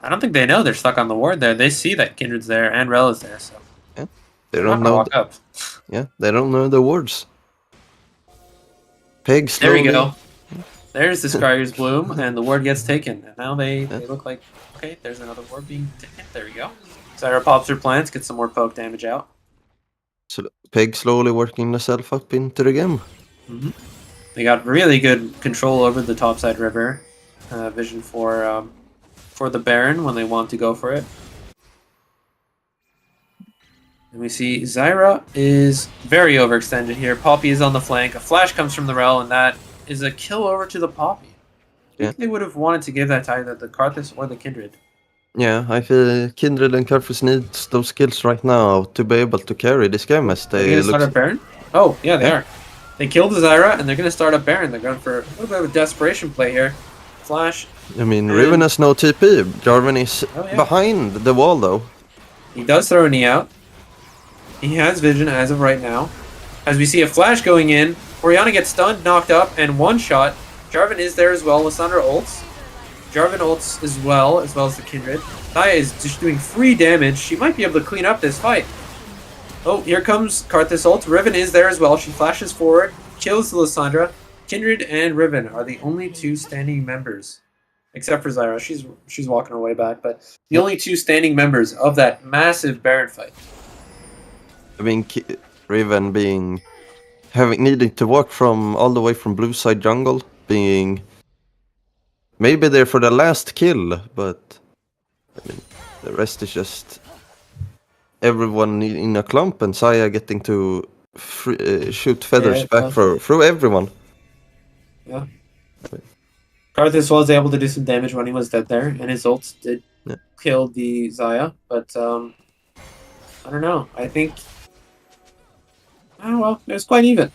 I don't think they know they're stuck on the ward there. They see that Kindred's there and Rel is there, so Yeah. They don't know. walk up. Yeah, they don't know the words. Peg There slowly. we go. There's the Scryer's Bloom, and the ward gets taken. And now they look like, okay, there's another ward being taken. There we go. Zyra pops her plants, gets some more poke damage out. So Peg slowly working herself up into the game. They got really good control over the topside river. Vision for the Baron when they want to go for it. And we see Zyra is very overextended here. Poppy is on the flank. A flash comes from the Rel, and that is a kill over to the Poppy. I think they would have wanted to give that to either the Karthus or the Kindred. Yeah, I feel Kindred and Karthus needs those skills right now to be able to carry this game as Are they they going to start up Baron? Oh, yeah, they are. They killed the Zyra, and they're going to start up Baron. They're going for a little bit of a desperation play here. Flash. I mean, Riven has no TP. Jarvan is behind the wall though. He does throw a knee out. He has vision as of right now. As we see a flash going in, Orianna gets stunned, knocked up, and one shot. Jarvan is there as well. Lissandra ults. Jarvan ults as well as the Kindred. Naya is just doing free damage. She might be able to clean up this fight. Oh, here comes Karthus ult. Riven is there as well. She flashes forward, kills Lissandra. Kindred and Riven are the only two standing members. Except for Zyra. She's walking her way back, but the only two standing members of that massive Baron fight. I mean, Riven needing to walk from all the way from blue side jungle, being maybe there for the last kill, but I mean, the rest is just everyone in a clump, and Saya getting to shoot feathers back through everyone. Yeah. Karthus was able to do some damage when he was dead there, and his ult did kill the Xayah, but I don't know. I think... Oh, well, it was quite even.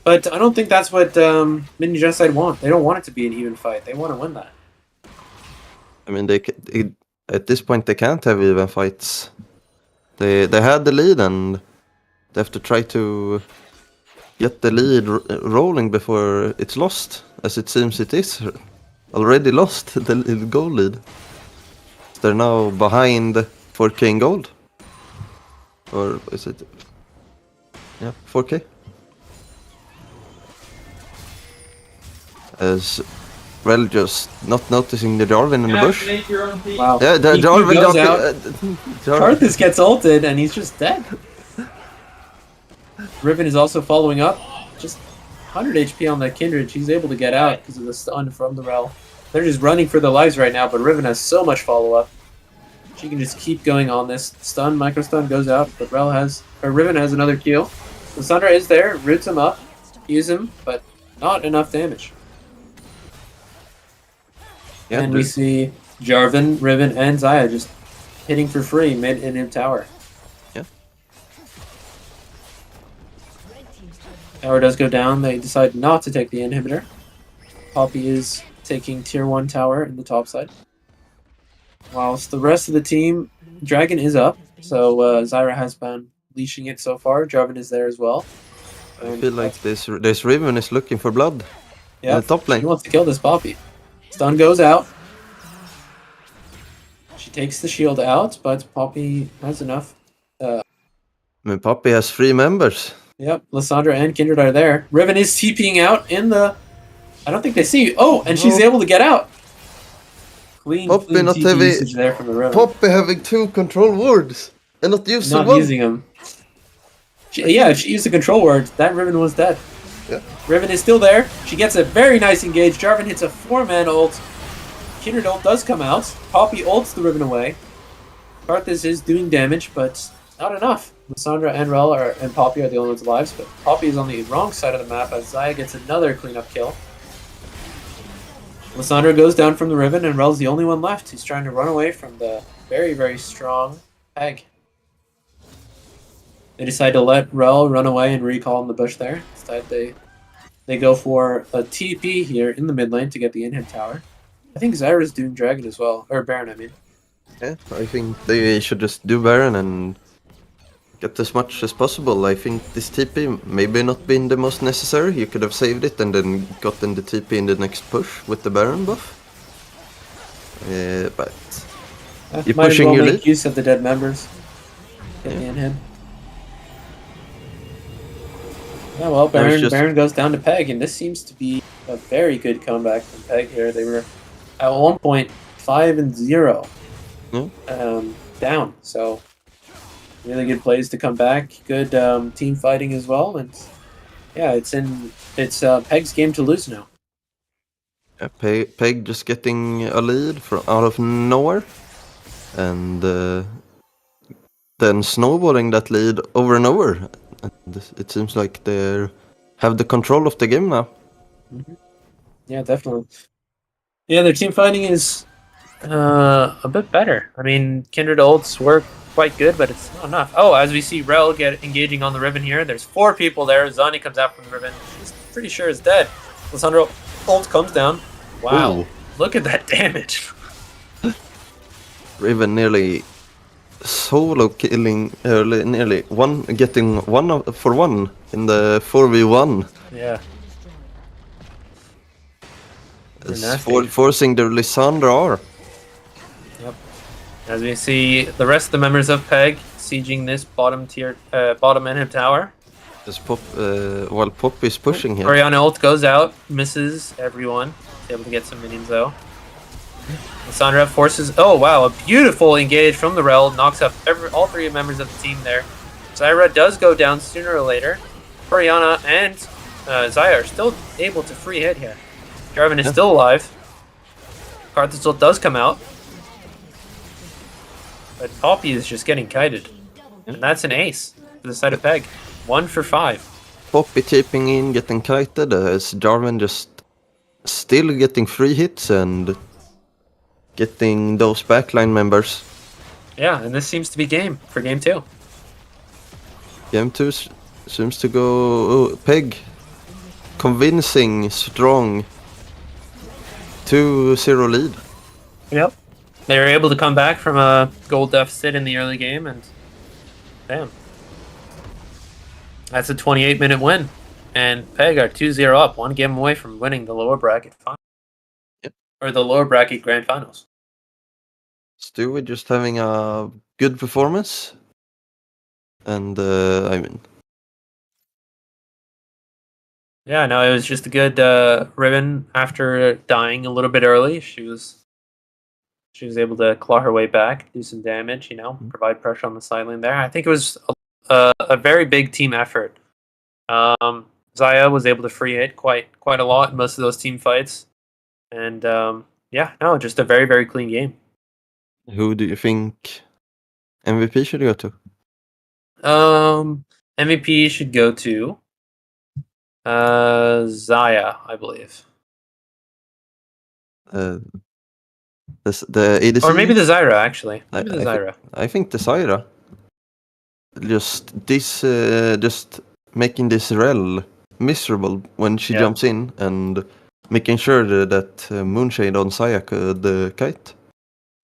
But I don't think that's what Minion Genocide want. They don't want it to be an even fight. They want to win that. I mean, at this point they can't have even fights. They had the lead and they have to try to get the lead rolling before it's lost, as it seems it is already lost, the goal lead. They're now behind 4k in gold. Or is it? Yeah, 4k. As Rel just not noticing the Jarvan in the bush. Wow. Yeah, the Jarvan goes out. Karthus gets ulted and he's just dead. Riven is also following up. Just 100 HP on that Kindred. She's able to get out because of the stun from the Rel. They're just running for their lives right now, but Riven has so much follow-up. She can just keep going on this. Stun, micro-stun goes out, but Riven has another kill. Lissandra is there, roots him up, use him, but not enough damage. Yeah, and we see Jarvan, Riven, and Xayah just hitting for free mid and in tower. Yeah. Tower does go down. They decide not to take the inhibitor. Poppy is taking tier 1 tower in the top side. Whilst the rest of the team, Dragon is up. So Zyra has been leashing it so far. Jarvan is there as well. I feel like this Riven is looking for blood. Yeah, in the top lane. He wants to kill this Poppy. Stun goes out. She takes the shield out, but Poppy has enough. I mean, Poppy has 3 members. Yep, Lissandra and Kindred are there. Riven is TPing out in the... I don't think they see. Oh, and she's able to get out. Clean not TP heavy. usage there from the Riven. Poppy having 2 control wards and not using Not one. using them. Yeah, she used the control word. That Riven was dead. Yeah. Riven is still there. She gets a very nice engage. Jarvan hits a 4-man ult. Kindred ult does come out. Poppy ults the Riven away. Karthus is doing damage, but not enough. Lissandra and Rel and Poppy are the only ones alive, but Poppy is on the wrong side of the map as Xayah gets another cleanup kill. Lissandra goes down from the Riven, and Rel's the only one left. He's trying to run away from the very, very strong Peg. They decide to let Rel run away and recall in the bush there. Instead, they go for a TP here in the mid lane to get the inhib tower. I think Zyra's doing Dragon as well. Or Baron, I mean. Yeah, I think they should just do Baron and get as much as possible. I think this TP maybe not been the most necessary. You could have saved it and then gotten the TP in the next push with the Baron buff. But you're might pushing as well your make lead. use of the dead members. Get the inhib. Yeah, well, Baron goes down to Peg, and this seems to be a very good comeback from Peg here. They were at one point 5-0 down, so really good plays to come back. Good team fighting as well, and yeah, it's Peg's game to lose now. Yeah, Peg just getting a lead from out of nowhere, and then snowballing that lead over and over. And it seems like they have the control of the game now. Mm-hmm. Yeah, definitely. Yeah, their team fighting is a bit better. I mean, Kindred ults work quite good, but it's not enough. Oh, as we see Rel get engaging on the Riven here, there's 4 people there. Zani comes out from the Riven. She's pretty sure is dead. Lissandra ult comes down. Wow, Ooh. Look at that damage. Riven nearly solo killing early, nearly getting 1-for-1 in the 4v1. Yeah. Forcing the Lissandra R. Yep. As we see the rest of the members of Peg sieging this bottom inhib tower. While Pop is pushing here. Orianna ult goes out, misses everyone. Is able to get some minions though. Lissandra forces. Oh wow, a beautiful engage from the Rel, knocks up all 3 members of the team there. Zyra does go down sooner or later. Orianna and Xayah are still able to free hit here. Jarvan is still alive. Karthus ult does come out. But Poppy is just getting kited. And that's an ace for the side of Peg. 1 for 5. Poppy tapping in, getting kited, as Jarvan just still getting free hits and getting those backline members. Yeah, and this seems to be game for game 2. Game 2 seems to go Peg. Convincing, strong. 2-0 lead. Yep. They were able to come back from a gold deficit in the early game, and damn. That's a 28-minute win. And Peg are 2-0 up, 1 game away from winning the lower bracket final. Yep. Or the lower bracket grand finals. Stewie just having a good performance. And, I mean... Yeah, no, it was just a good Riven after dying a little bit early. She was able to claw her way back, do some damage, provide pressure on the side lane there. I think it was a very big team effort. Xayah was able to free hit quite a lot in most of those team fights. And just a very, very clean game. Who do you think MVP should go to? MVP should go to Xayah, I believe. The ADC? Or maybe the Zyra, actually. Maybe the Zyra. I think the Zyra. Just making this Rel miserable when she jumps in and making sure that Moonshade on Xayah could kite.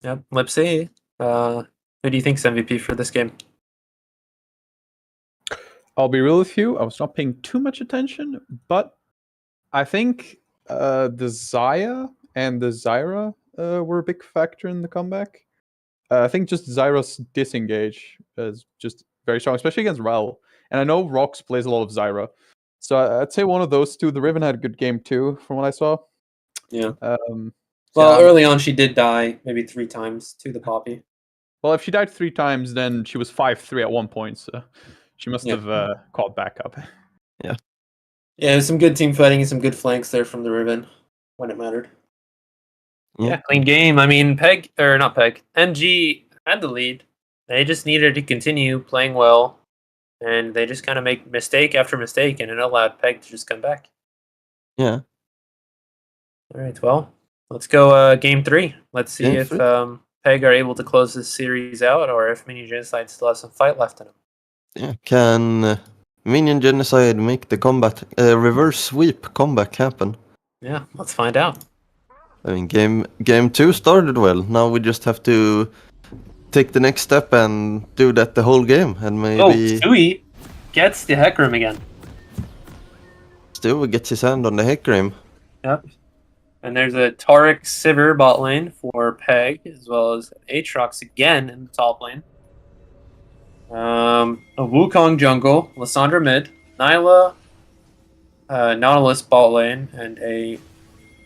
Yep, let's see. Who do you think's MVP for this game? I'll be real with you. I was not paying too much attention, but I think the Xayah and the Zyra were a big factor in the comeback. I think just Zyra's disengage is just very strong, especially against Rel. And I know Rox plays a lot of Zyra. So I'd say one of those two. The Riven had a good game too, from what I saw. Yeah. Well, early on she did die maybe 3 times to the Poppy. Well, if she died 3 times, then she was 5-3 at one point, so she must have called back up. Yeah. Yeah, some good team fighting and some good flanks there from the Riven when it mattered. Yeah, clean game. I mean, MG had the lead. They just needed to continue playing well, and they just kind of make mistake after mistake, and it allowed Peg to just come back. Yeah. All right, well, let's go game 3. Let's see Game if 3. Peg are able to close this series out, or if Minion Genocide still has some fight left in them. Yeah. Can Minion Genocide make the reverse sweep comeback happen? Yeah, let's find out. I mean, game 2 started well. Now we just have to take the next step and do that the whole game, and maybe Stewie gets the Hecarim again. Stewie gets his hand on the Hecarim. Yep. And there's a Taric Sivir bot lane for Peg, as well as Aatrox again in the top lane. A Wukong jungle, Lissandra mid, Nyla, Nautilus bot lane, and a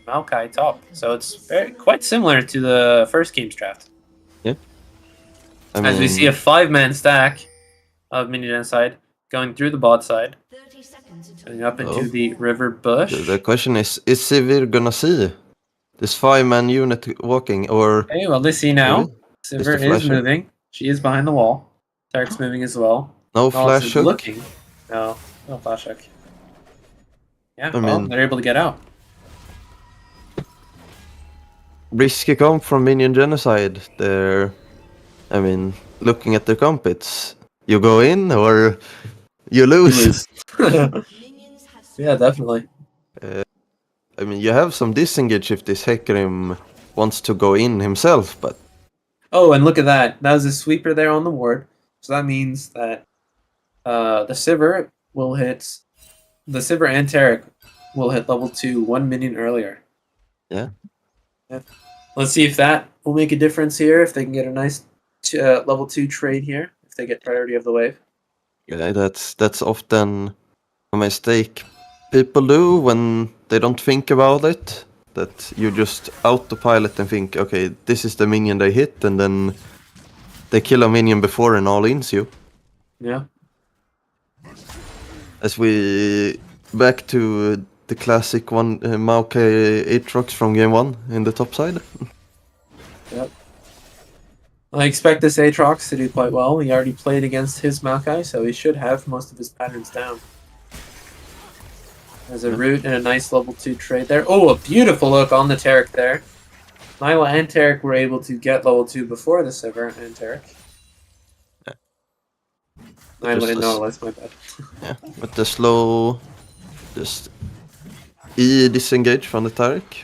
Maokai top. So it's quite similar to the first game's draft. Yeah. As we see a 5-man stack of Minion Genocide going through the bot side, going up into the river bush. The question is Sivir gonna see this 5-man unit walking, or... Okay, well, they see now. Sivir is moving. She is behind the wall. Taric's moving as well. No flash hook? Looking. No flash hook. Yeah, they're able to get out. Risky comp from Minion Genocide. They're, looking at their comp, it's you go in or you lose. Yeah, definitely. You have some disengage if this Hecarim wants to go in himself, but... Oh, and look at that. That was a sweeper there on the ward. So that means that the Sivir will hit... The Sivir and Taric will hit level 2 1 minion earlier. Yeah. Let's see if that will make a difference here, if they can get a nice level 2 trade here, if they get priority of the wave. Yeah, that's often a mistake people do when they don't think about it. That you just autopilot and think, okay, this is the minion they hit, and then they kill a minion before and all-ins you. Yeah. As we back to the classic one, Maokai Aatrox from game 1 in the top side. Yep. I expect this Aatrox to do quite well. He already played against his Maokai, so he should have most of his patterns down. There's a root and a nice level 2 trade there. Oh, a beautiful look on the Taric there. Nyla and Taric were able to get level 2 before the Sivir and Taric. Yeah. Nyla and Nautilus, my bad. Yeah, but the slow, just disengage from the Taric,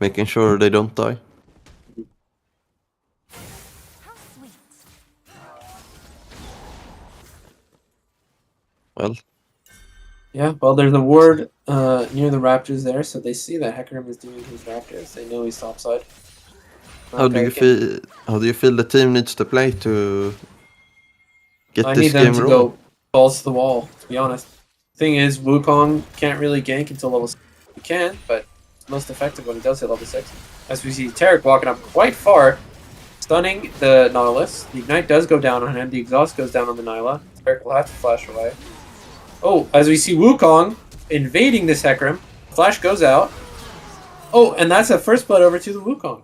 making sure they don't die. Well. Yeah, well, there's a ward near the Raptors there, so they see that Hecarim is doing his Raptors. They know he's topside. How do you feel the team needs to play to get this game rolling? I need them to go balls to the wall, to be honest. Thing is, Wukong can't really gank until level 6. He can, but it's most effective when he does hit level 6. As we see Taric walking up quite far, stunning the Nautilus. The Ignite does go down on him. The Exhaust goes down on the Nyla. Taric will have to flash away. Oh, as we see Wukong invading this Hecarim. Flash goes out. Oh, and that's a first blood over to the Wukong.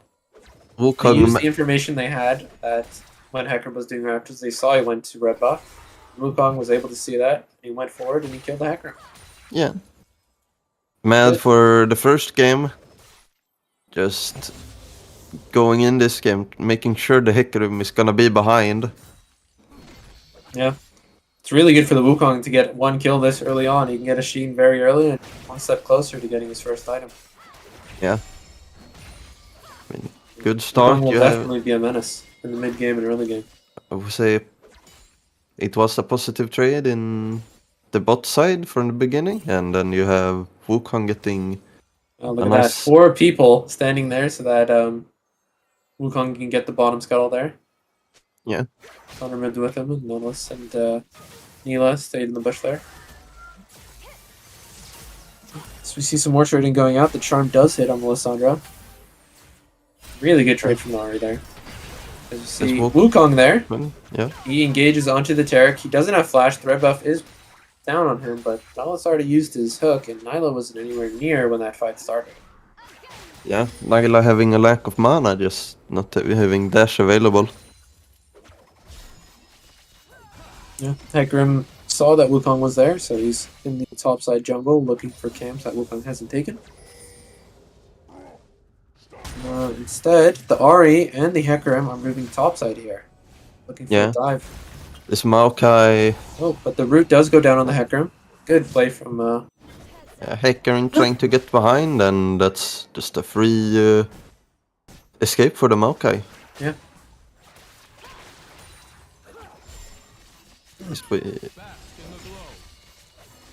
They used the information they had that when Hecarim was doing Raptors, they saw he went to red buff. Wukong was able to see that. He went forward and he killed the Hecarim. Yeah. Mad for the first game. Just going in this game, making sure the Hecarim is gonna be behind. Yeah. It's really good for the Wukong to get one kill this early on. He can get a Sheen very early and one step closer to getting his first item. Yeah. Good start. Wukong will definitely be a menace in the mid game and early game. I would say it was a positive trade in the bot side from the beginning, and then you have Wukong getting. Oh, look at that! 4 people standing there so that Wukong can get the bottom scuttle there. Yeah. Thunder mid with him, and Nautilus and Neela stayed in the bush there. So we see some more trading going out. The charm does hit on the Lissandra. Really good trade from Ari there. As you see, Wukong there. Yeah. He engages onto the Taric. He doesn't have flash. The red buff is down on him, but Dallas already used his hook, and Nyla wasn't anywhere near when that fight started. Yeah, Nyla having a lack of mana, just not having dash available. Yeah, Hecarim saw that Wukong was there, so he's in the topside jungle looking for camps that Wukong hasn't taken. Instead, the Ahri and the Hecarim are moving topside here, looking for a dive. This Maokai... Oh, but the root does go down on the Hecarim. Good play from... Hecarim trying to get behind, and that's just a free escape for the Maokai. Yeah.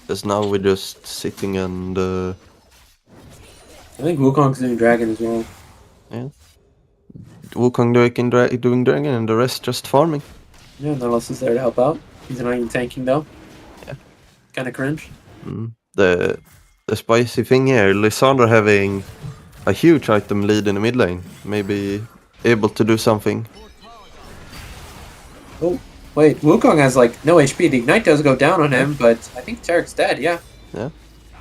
Because now we're just sitting and... I think Wukong's doing dragon as well. Yeah. Wukong doing dragon and the rest just farming. Yeah, Nautilus is there to help out. He's not even tanking though. Yeah. Kind of cringe. The spicy thing here, Lissandra having a huge item lead in the mid lane. Maybe able to do something. Oh, wait, Wukong has like no HP. The Ignite does go down on him, but I think Taric's dead, yeah. Yeah.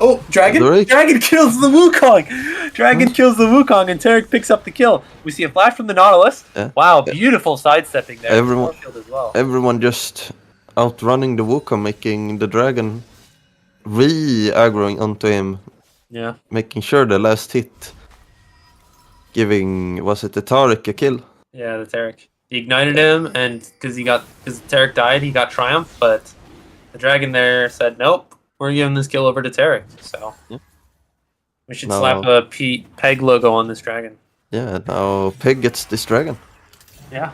Oh, Dragon! Dragon kills the Wukong! Dragon kills the Wukong and Taric picks up the kill. We see a flash from the Nautilus. Yeah. Wow, beautiful sidestepping there. Everyone just outrunning the Wukong, making the Dragon re-aggroing onto him. Yeah. Making sure the last hit giving, was it the Taric a kill? Yeah, the Taric. He ignited him, and because Taric died, he got Triumph, but the Dragon there said, nope. We're giving this kill over to Taric, so we should slap a Peg logo on this dragon. Yeah, now Peg gets this dragon. Yeah.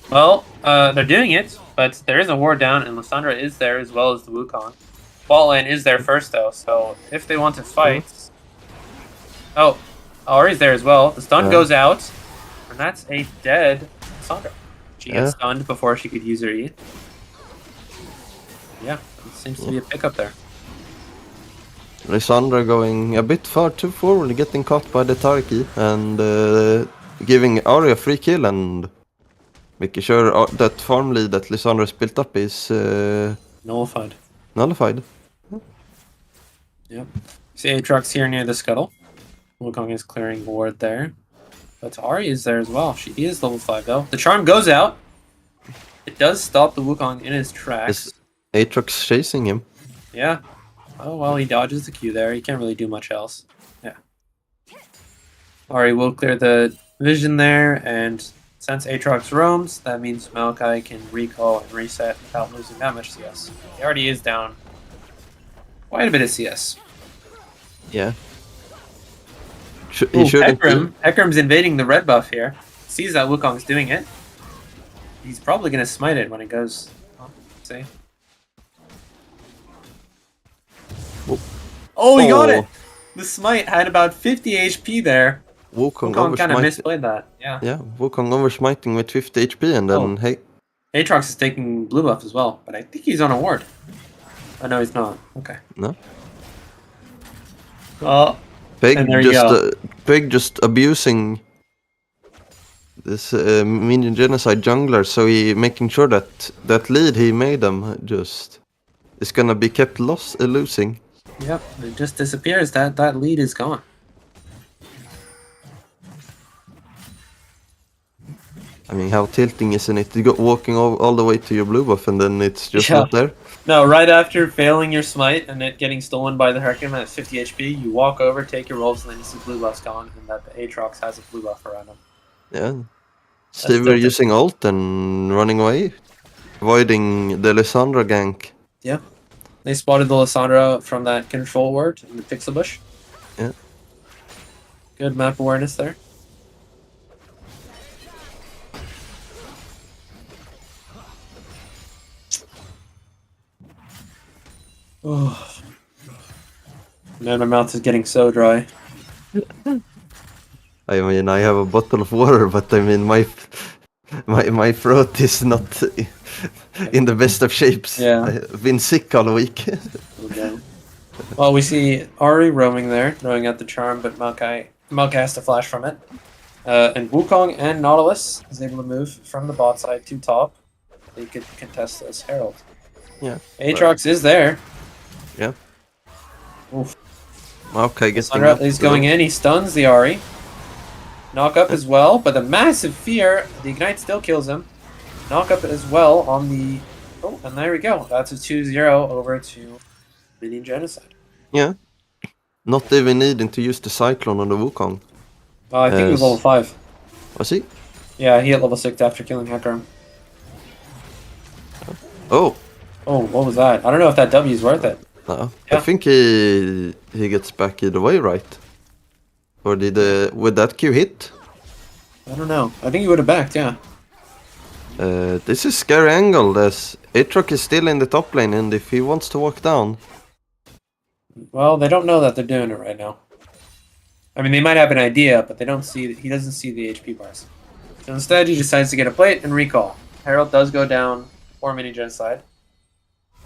Well, they're doing it, but there is a ward down, and Lissandra is there as well as the Wukong. Bot lane is there first, though, so if they want to fight... Oh, Ahri's there as well. The stun goes out, and that's a dead Lissandra. She gets stunned before she could use her E. Yeah. Seems to be a pickup there. Lissandra going a bit far too forward, getting caught by the Tariki and giving Ahri a free kill and making sure that farm lead that Lissandra's built up is nullified. Yep. See Aatrox here near the scuttle. Wukong is clearing ward there. But Ahri is there as well. She is level 5 though. The charm goes out. It does stop the Wukong in his tracks. Aatrox chasing him. Yeah. Oh, well, he dodges the Q there. He can't really do much else. Yeah. Ahri will clear the vision there, and since Aatrox roams, that means Maokai can recall and reset without losing that much CS. He already is down quite a bit of CS. Yeah. Hecarim's invading the red buff here. Sees that Wukong's doing it. He's probably going to smite it when it goes... see? Oh, he got it! The smite had about 50 HP there. Wukong kind of misplayed that. Yeah. Yeah, Wukong oversmiting with 50 HP and then hey. Aatrox is taking blue buff as well, but I think he's on a ward. Oh no, he's not. Okay. No. Oh. Peg just abusing this minion genocide jungler, so he making sure that that lead he made them just is gonna be kept losing. Yep, it just disappears. That lead is gone. I mean, how tilting isn't it? You got walking all the way to your blue buff and then it's just not there. No, right after failing your smite and it getting stolen by the Hecarim at 50 HP, you walk over, take your rolls, and then you see blue buff's gone, and that the Aatrox has a blue buff around him. Yeah. Steve using ult and running away, avoiding the Lissandra gank. Yeah. They spotted the Lissandra from that control ward in the pixel bush. Yeah. Good map awareness there. Oh. Man, my mouth is getting so dry. I mean, I have a bottle of water, but I mean, my throat is not in the best of shapes. Yeah. I've been sick all week. Okay. Well, we see Ari roaming there, throwing out the charm, but Maokai has to flash from it. And Wukong and Nautilus is able to move from the bot side to top. They could contest this Herald. Yeah. Aatrox is there. Yeah. Oof. Okay, getting Sandra up. is going in. He stuns the Ari. Knock up as well, but the massive fear. The Ignite still kills him. Knock up as well on the... Oh, and there we go. That's a 2-0 over to Minion Genocide. Yeah. Not even needing to use the Cyclone on the Wukong. I think he was level 5. Was he? Yeah, he hit level 6 after killing Hecarim. Oh. Oh, what was that? I don't know if that W is worth it. No. Yeah. I think he gets back either way, right? Or did would that Q hit? I don't know. I think he would have backed, yeah. This is scary angle. Aatrox is still in the top lane, and if he wants to walk down... Well, they don't know that they're doing it right now. I mean, they might have an idea, but they don't see. He doesn't see the HP bars. So instead, he decides to get a plate and recall. Herald does go down for Mini Genocide.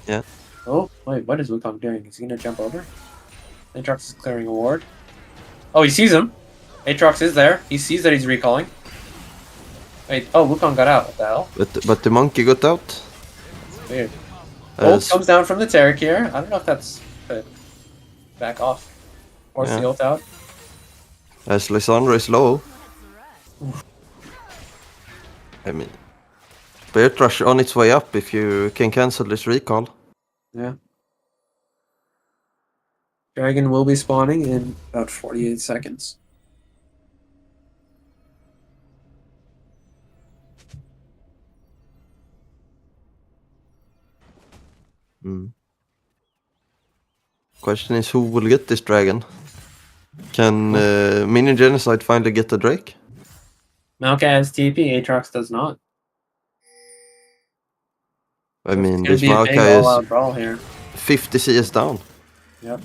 Yeah. Oh, wait, what is Wukong doing? Is he going to jump over? Aatrox is clearing a ward. Oh, he sees him. Aatrox is there. He sees that he's recalling. Wait, oh, Wukong got out. What the hell? But the monkey got out. That's weird. Ult comes down from the Taric here. I don't know if that's... back off. Or the ult out. As Lysandra is low. Oof. I mean... Spirit Rush on its way up if you can cancel this recall. Yeah. Dragon will be spawning in about 48 seconds. Question is, who will get this dragon? Can Minion Genocide finally get the Drake? Maokai has TP, Aatrox does not. I mean, It's this gonna be a big Maokai all-out is brawl here. 50 CS down. Yep.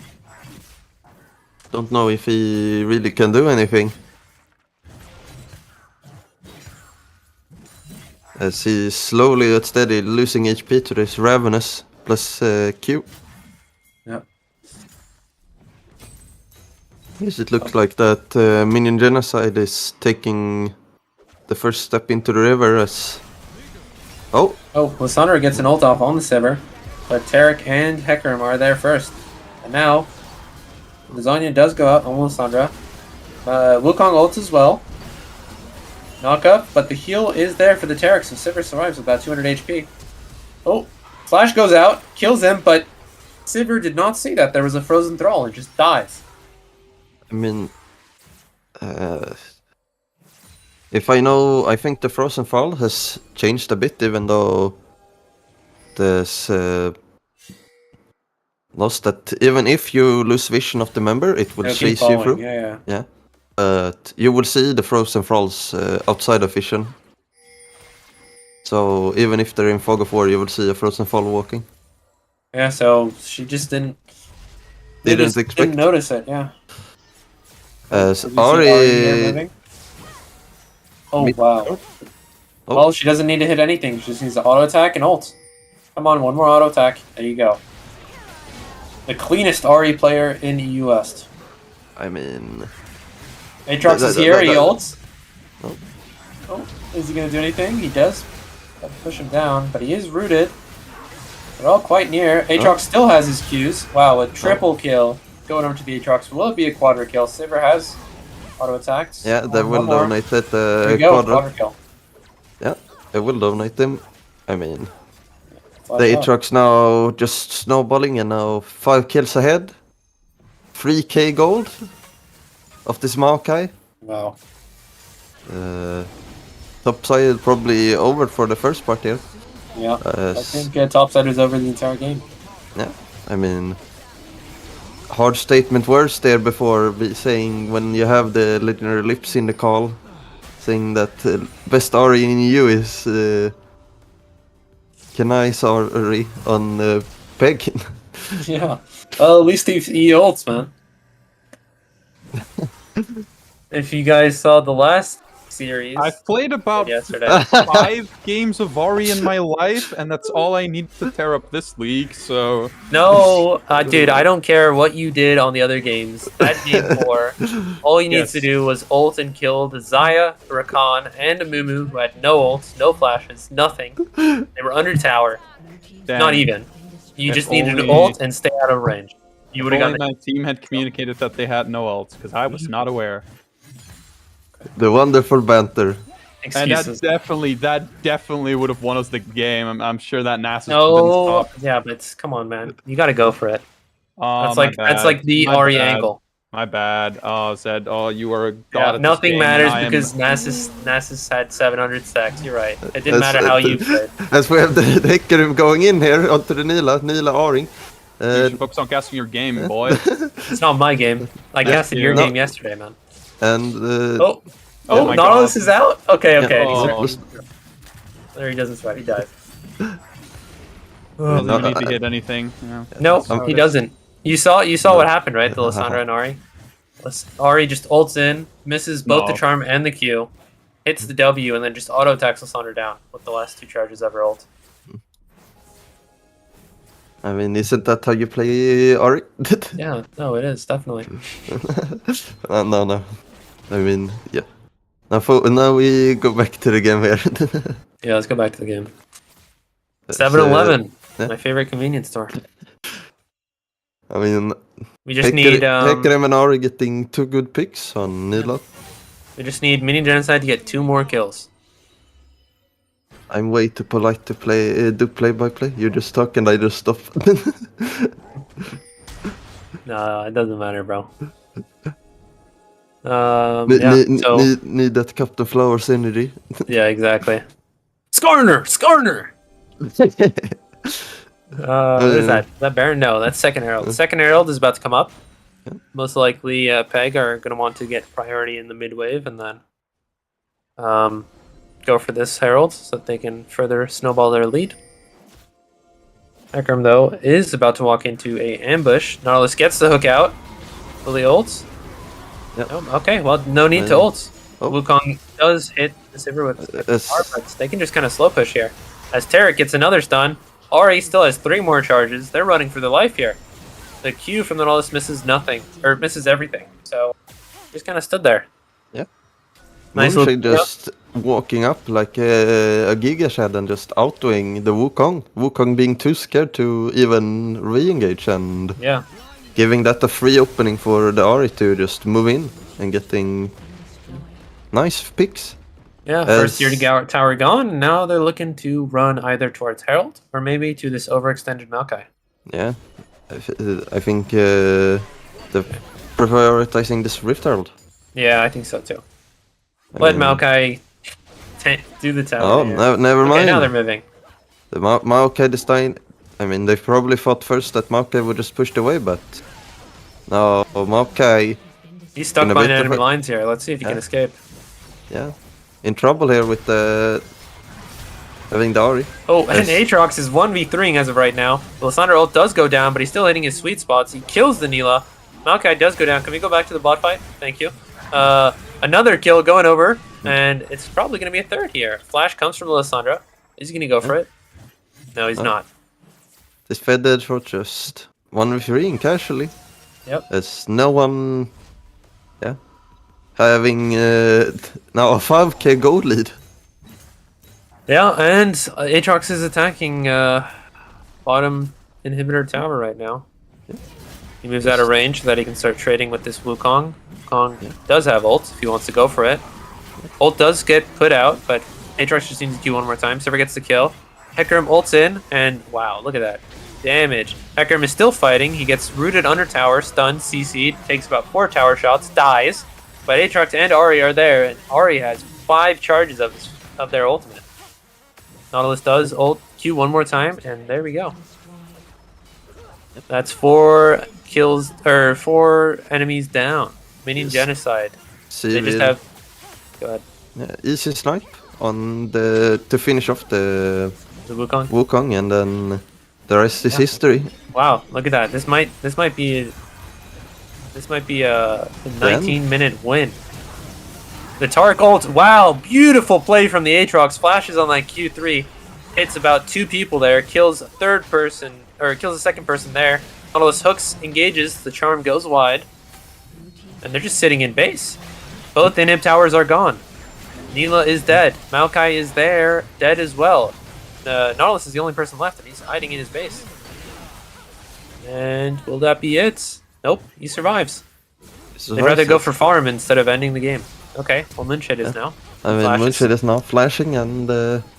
Don't know if he really can do anything. As he's slowly but steady losing HP to this Ravenous plus Q. Yep. Yes, it looks like that Minion Genocide is taking the first step into the river as... Oh! Oh, Lysandra gets an ult off on the Sivir, but Taric and Hecarim are there first. And now, Lasagna does go out on Lysandra. Wukong ults as well. Knock up, but the heal is there for the Taric, so Sivir survives with about 200 HP. Oh, Flash goes out, kills him, but Sivir did not see that there was a frozen thrall and just dies. I mean... if I know, I think the Frozen Fall has changed a bit, even though there's lost that even if you lose vision of the member, it will chase you through. Yeah. But you will see the Frozen Falls outside of vision. So even if they're in Fog of War, you will see a Frozen Fall walking. Yeah, so she just didn't notice it, yeah. Ari... Oh, wow. Oh. Well, she doesn't need to hit anything. She just needs to auto attack and ult. Come on, one more auto attack. There you go. The cleanest Ari player in EU West. I mean... Aatrox is here, he ults. Oh. Oh, is he going to do anything? He does. Have to push him down, but he is rooted. They're all quite near. Aatrox still has his Qs. Wow, a triple kill going over to the Aatrox. Will it be a quadra kill? Sivir has auto attacks. Yeah, they will donate that there you go, quadra kill. Yeah, they will donate them. I mean, the Aatrox now just snowballing and now 5 kills ahead. 3k gold of this Maokai. Wow. Topside probably over for the first part here. Yeah, I think topside is over the entire game. Yeah, I mean, hard statement words there before saying when you have the legendary lips in the call, saying that best Ari in EU is Kenai's Ari on Peg. Yeah, well, at least he ults, man. If you guys saw the last series. I've played about yesterday. 5 games of Ori in my life, and that's all I need to tear up this league, so... No, dude, I don't care what you did on the other games. That game 4, all you needs to do was ult and kill the Xayah, Rakan, and a Mumu who had no ults, no flashes, nothing. They were under tower. Damn. Not even. You If just needed an only- ult and stay out of range. You would have Only gotten my team had communicated that they had no ults, because I was not aware. The wonderful banter. And that excuses. definitely would have won us the game. I'm sure that Nasus No, didn't stop. yeah, but come on, man. You got to go for it. Oh, That's like the My Ari bad. angle. My bad. Oh, Zed. Oh, you are a god. Yeah, at this nothing game, matters and I am- because Nasus had 700 stacks. You're right. It didn't matter how you played. As we have the Hecarim going in here onto the Nila Aring. You should focus on casting your game, boy. It's not my game. I guessed in your No. game yesterday, man. And Oh, my Nautilus God. is out? Okay, okay. Oh. There he doesn't sweat. He dies. Doesn't No, even need to hit anything. Yeah. No, he doesn't. You saw what happened, right? The Uh-huh. Lissandra and Ari. Ari just ults in, misses both the No. charm and the Q, hits the W, and then just auto attacks Lissandra down with the last 2 charges of her ult. I mean, isn't that how you play Ori? Yeah, no, it is definitely. No. I mean, yeah. Now we go back to the game here. Yeah, let's go back to the game. It's, 7-Eleven, yeah. my favorite convenience store. I mean, We just need Hecarim and Ori getting 2 good picks on Nidlot. we just need mini genocide to get 2 more kills. I'm way too polite to do play-by-play. You just talk and I just stop. No, it doesn't matter, bro. Need that Captain Flowers energy. Yeah, exactly. Skarner! What is that? Is that Baron? No, that's Second Herald. Second Herald is about to come up. Most likely, Peg are going to want to get priority in the mid wave and then go for this Herald so that they can further snowball their lead. Hecarim, though, is about to walk into a ambush. Nautilus gets the hook out. Will he ults? Yep. Oh, okay, well, no need to ults. Oh. Wukong does hit the Sivir with Yes. but they can just kind of slow push here. As Tarek gets another stun, Ori still has 3 more charges. They're running for their life here. The Q from the Nautilus misses nothing, or misses everything. So, just kind of stood there. Yeah. Nice Mostly little just walking up like a Giga Shed and just outdoing the Wukong. Wukong being too scared to even re-engage and Yeah. giving that a free opening for the Ari to just move in and getting nice picks. Yeah, first tier to tower gone, and now they're looking to run either towards Herald or maybe to this overextended Maokai. Yeah, I think they're prioritizing this Rift Herald. Yeah, I think so too. Let Maokai do the tower. Oh, here. no, never Okay, mind. now they're moving. The Maokai this time, I mean, they probably thought first that Maokai would just push away, but no, Maokai, He's stuck in a behind bit of enemy a- lines here. Let's see if he can Yeah. escape. yeah, in trouble here with having the Ari. Oh, and Yes. Aatrox is 1v3ing as of right now. Lissandra ult does go down, but he's still hitting his sweet spots. He kills the Nila. Maokai does go down. Can we go back to the bot fight? Thank you. Another kill going over, and it's probably going to be a third here. Flash comes from Lissandra. Is he going to go for it? No, he's not. This Fed for just 1v3 casually. Yep. There's no one, yeah, having now a 5k gold lead. Yeah, and Aatrox is attacking bottom inhibitor tower right now. He moves out of range so that he can start trading with this Wukong. Wukong does have ult if he wants to go for it. Ult does get put out, but Aatrox just needs to Q one more time. Sivir gets the kill. Hecarim ults in, and wow, look at that. Damage. Hecarim is still fighting. He gets rooted under tower, stunned, CC'd, takes about 4 tower shots, dies. But Aatrox and Ari are there, and Ari has 5 charges of their ultimate. Nautilus does ult Q one more time, and there we go. That's 4 kills, or 4 enemies down. Minion Yes. genocide. See, They just have. Go ahead. easy snipe on to finish off the The Wukong. Wukong, and then the rest is history. Wow, look at that. This might be a 19-minute win. The Tark ult. Wow, beautiful play from the Aatrox. Flashes on like Q3. Hits about 2 people there. Kills a third person, or kills a second person there. Nautilus hooks, engages. The charm goes wide. And they're just sitting in base. Both inhib towers are gone. Neela is dead. Maokai is there, dead as well. Nautilus is the only person left, and he's hiding in his base. And will that be it? Nope, he survives. They'd rather go for farm instead of ending the game. Okay, well Moonshade is now. I mean, Moonshade is now flashing, and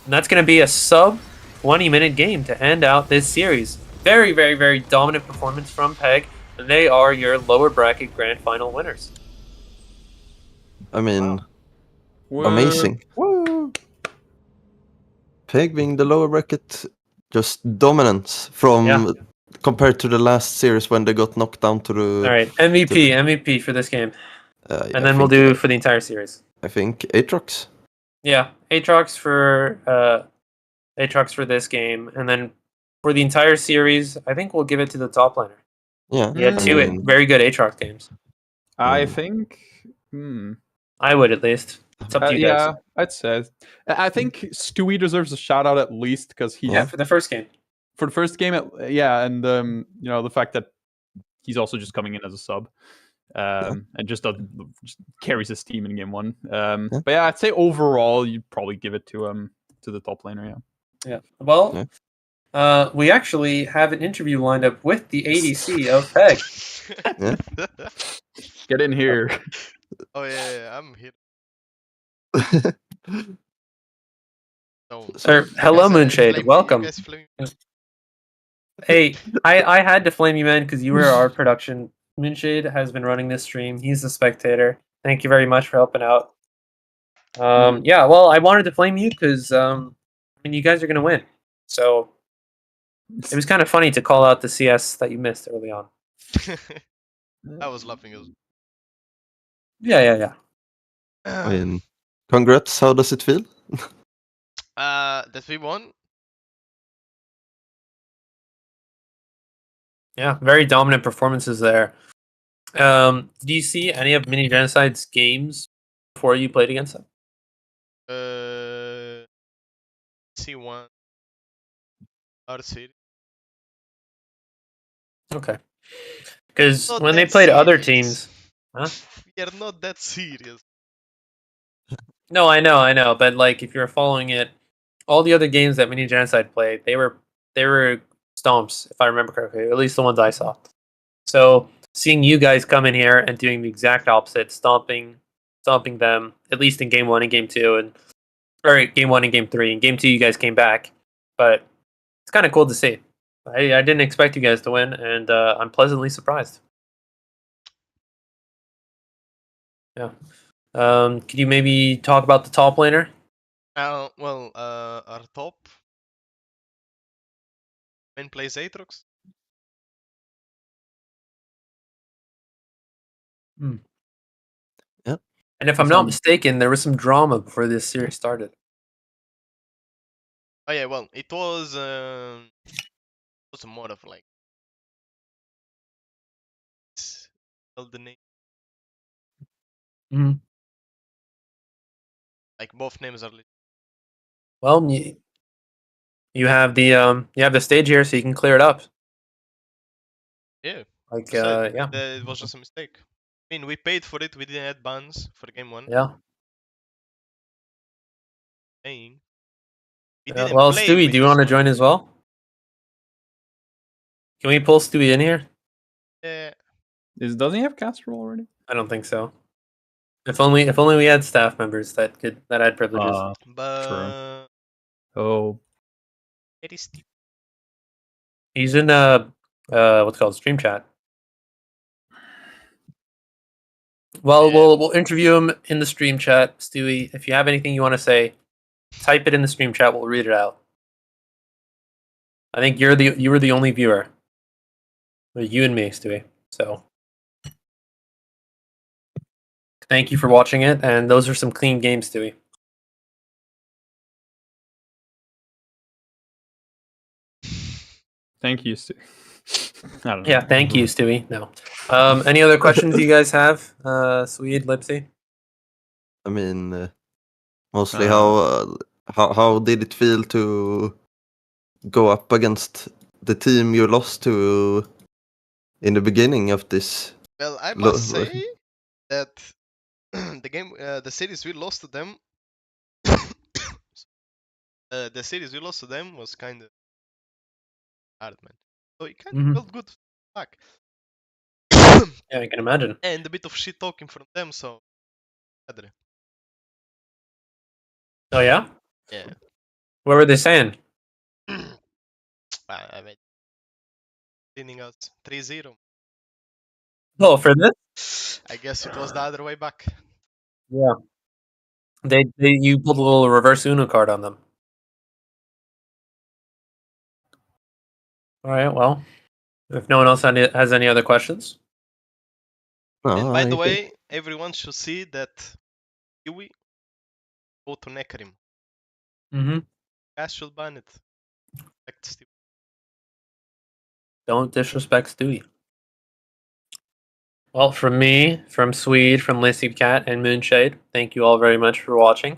that's going to be a sub 20-minute game to end out this series. Very, very, very dominant performance from Peg, and they are your lower bracket grand final winners. I mean, wow. Amazing. Woo. Peg being the lower bracket, just dominance from compared to the last series when they got knocked down to the. All right, MVP for this game, and then we'll do for the entire series. I think Aatrox. Yeah, Aatrox for this game, and then for the entire series, I think we'll give it to the top laner. Yeah, he had 2 very good Aatrox games. I think. I would at least. It's up to you guys. Yeah, I'd say. I think Stewie deserves a shout out at least because he. Yeah, for the first game. For the first game, and the fact that he's also just coming in as a sub, and just carries his team in game 1. But yeah, I'd say overall you'd probably give it to the top laner. Yeah. Well, we actually have an interview lined up with the ADC of Peg. Get in here. Oh yeah, I'm here. Hello, Moonshade. Welcome. Hey, I had to flame you, man, because you were our production. Moonshade has been running this stream. He's a spectator. Thank you very much for helping out. Yeah, well, I wanted to flame you because you guys are gonna win. So it was kind of funny to call out the CS that you missed early on. I was laughing. Yeah. I mean, congrats. How does it feel? That we won. Yeah, very dominant performances there. Do you see any of Mini Genocide's games before you played against them? C1. Our city. Okay. Because when they played other teams... Huh? We are not that serious. No, I know. But like, if you're following it, all the other games that Mini Genocide played, they were stomps, if I remember correctly, or at least the ones I saw. So seeing you guys come in here and doing the exact opposite, stomping them, at least in game 1 and game 2, or game 1 and game 3. In game 2, you guys came back, but it's kind of cool to see. I didn't expect you guys to win, and I'm pleasantly surprised. Yeah. Could you maybe talk about the top laner? Our top main plays Aatrox. Yeah. And if I'm not mistaken, there was some drama before this series started. Oh yeah, well, it was more of like the name. Mm-hmm. Like both names are. Well, you have the stage here, so you can clear it up. Yeah. Like it was just a mistake. I mean, we paid for it. We didn't add bans for game 1. Yeah. Paying. Well, Stewie, do you want to join as well? Can we pull Stewie in here? Yeah. Doesn't he have casserole already? I don't think so. If only we had staff members that had privileges. But oh, it is. He's in what's called stream chat. Well, we'll interview him in the stream chat, Stewie. If you have anything you want to say, type it in the stream chat. We'll read it out. I think you were the only viewer. You and me, Stewie. So thank you for watching it, and those are some clean games, Stewie. Thank you, Stewie. I don't know. Yeah, thank you, Stewie. No. Any other questions you guys have? Swede, Lipsy? I mean, mostly how did it feel to go up against the team you lost to in the beginning of this? Well, I must say that the series we lost to them, was kind of hard, man. So it kind of felt good back. Yeah, I can imagine. And a bit of shit talking from them, so. Oh yeah? Yeah. What were they saying? I mean, winning us 3-0. Oh, for this? I guess it was the other way back. Yeah. You pulled a little reverse Uno card on them. All right. Well, if no one else has any other questions, And by the way, everyone should see that Kiwi go to Nekarim. Guys should ban it. Don't disrespect Stewie. Well, from me, from Swede, from Lacey Cat, and Moonshade, thank you all very much for watching.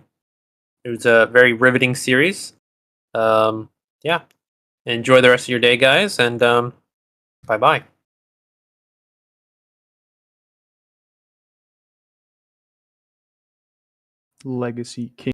It was a very riveting series. Yeah. Enjoy the rest of your day, guys, and bye-bye. Legacy King.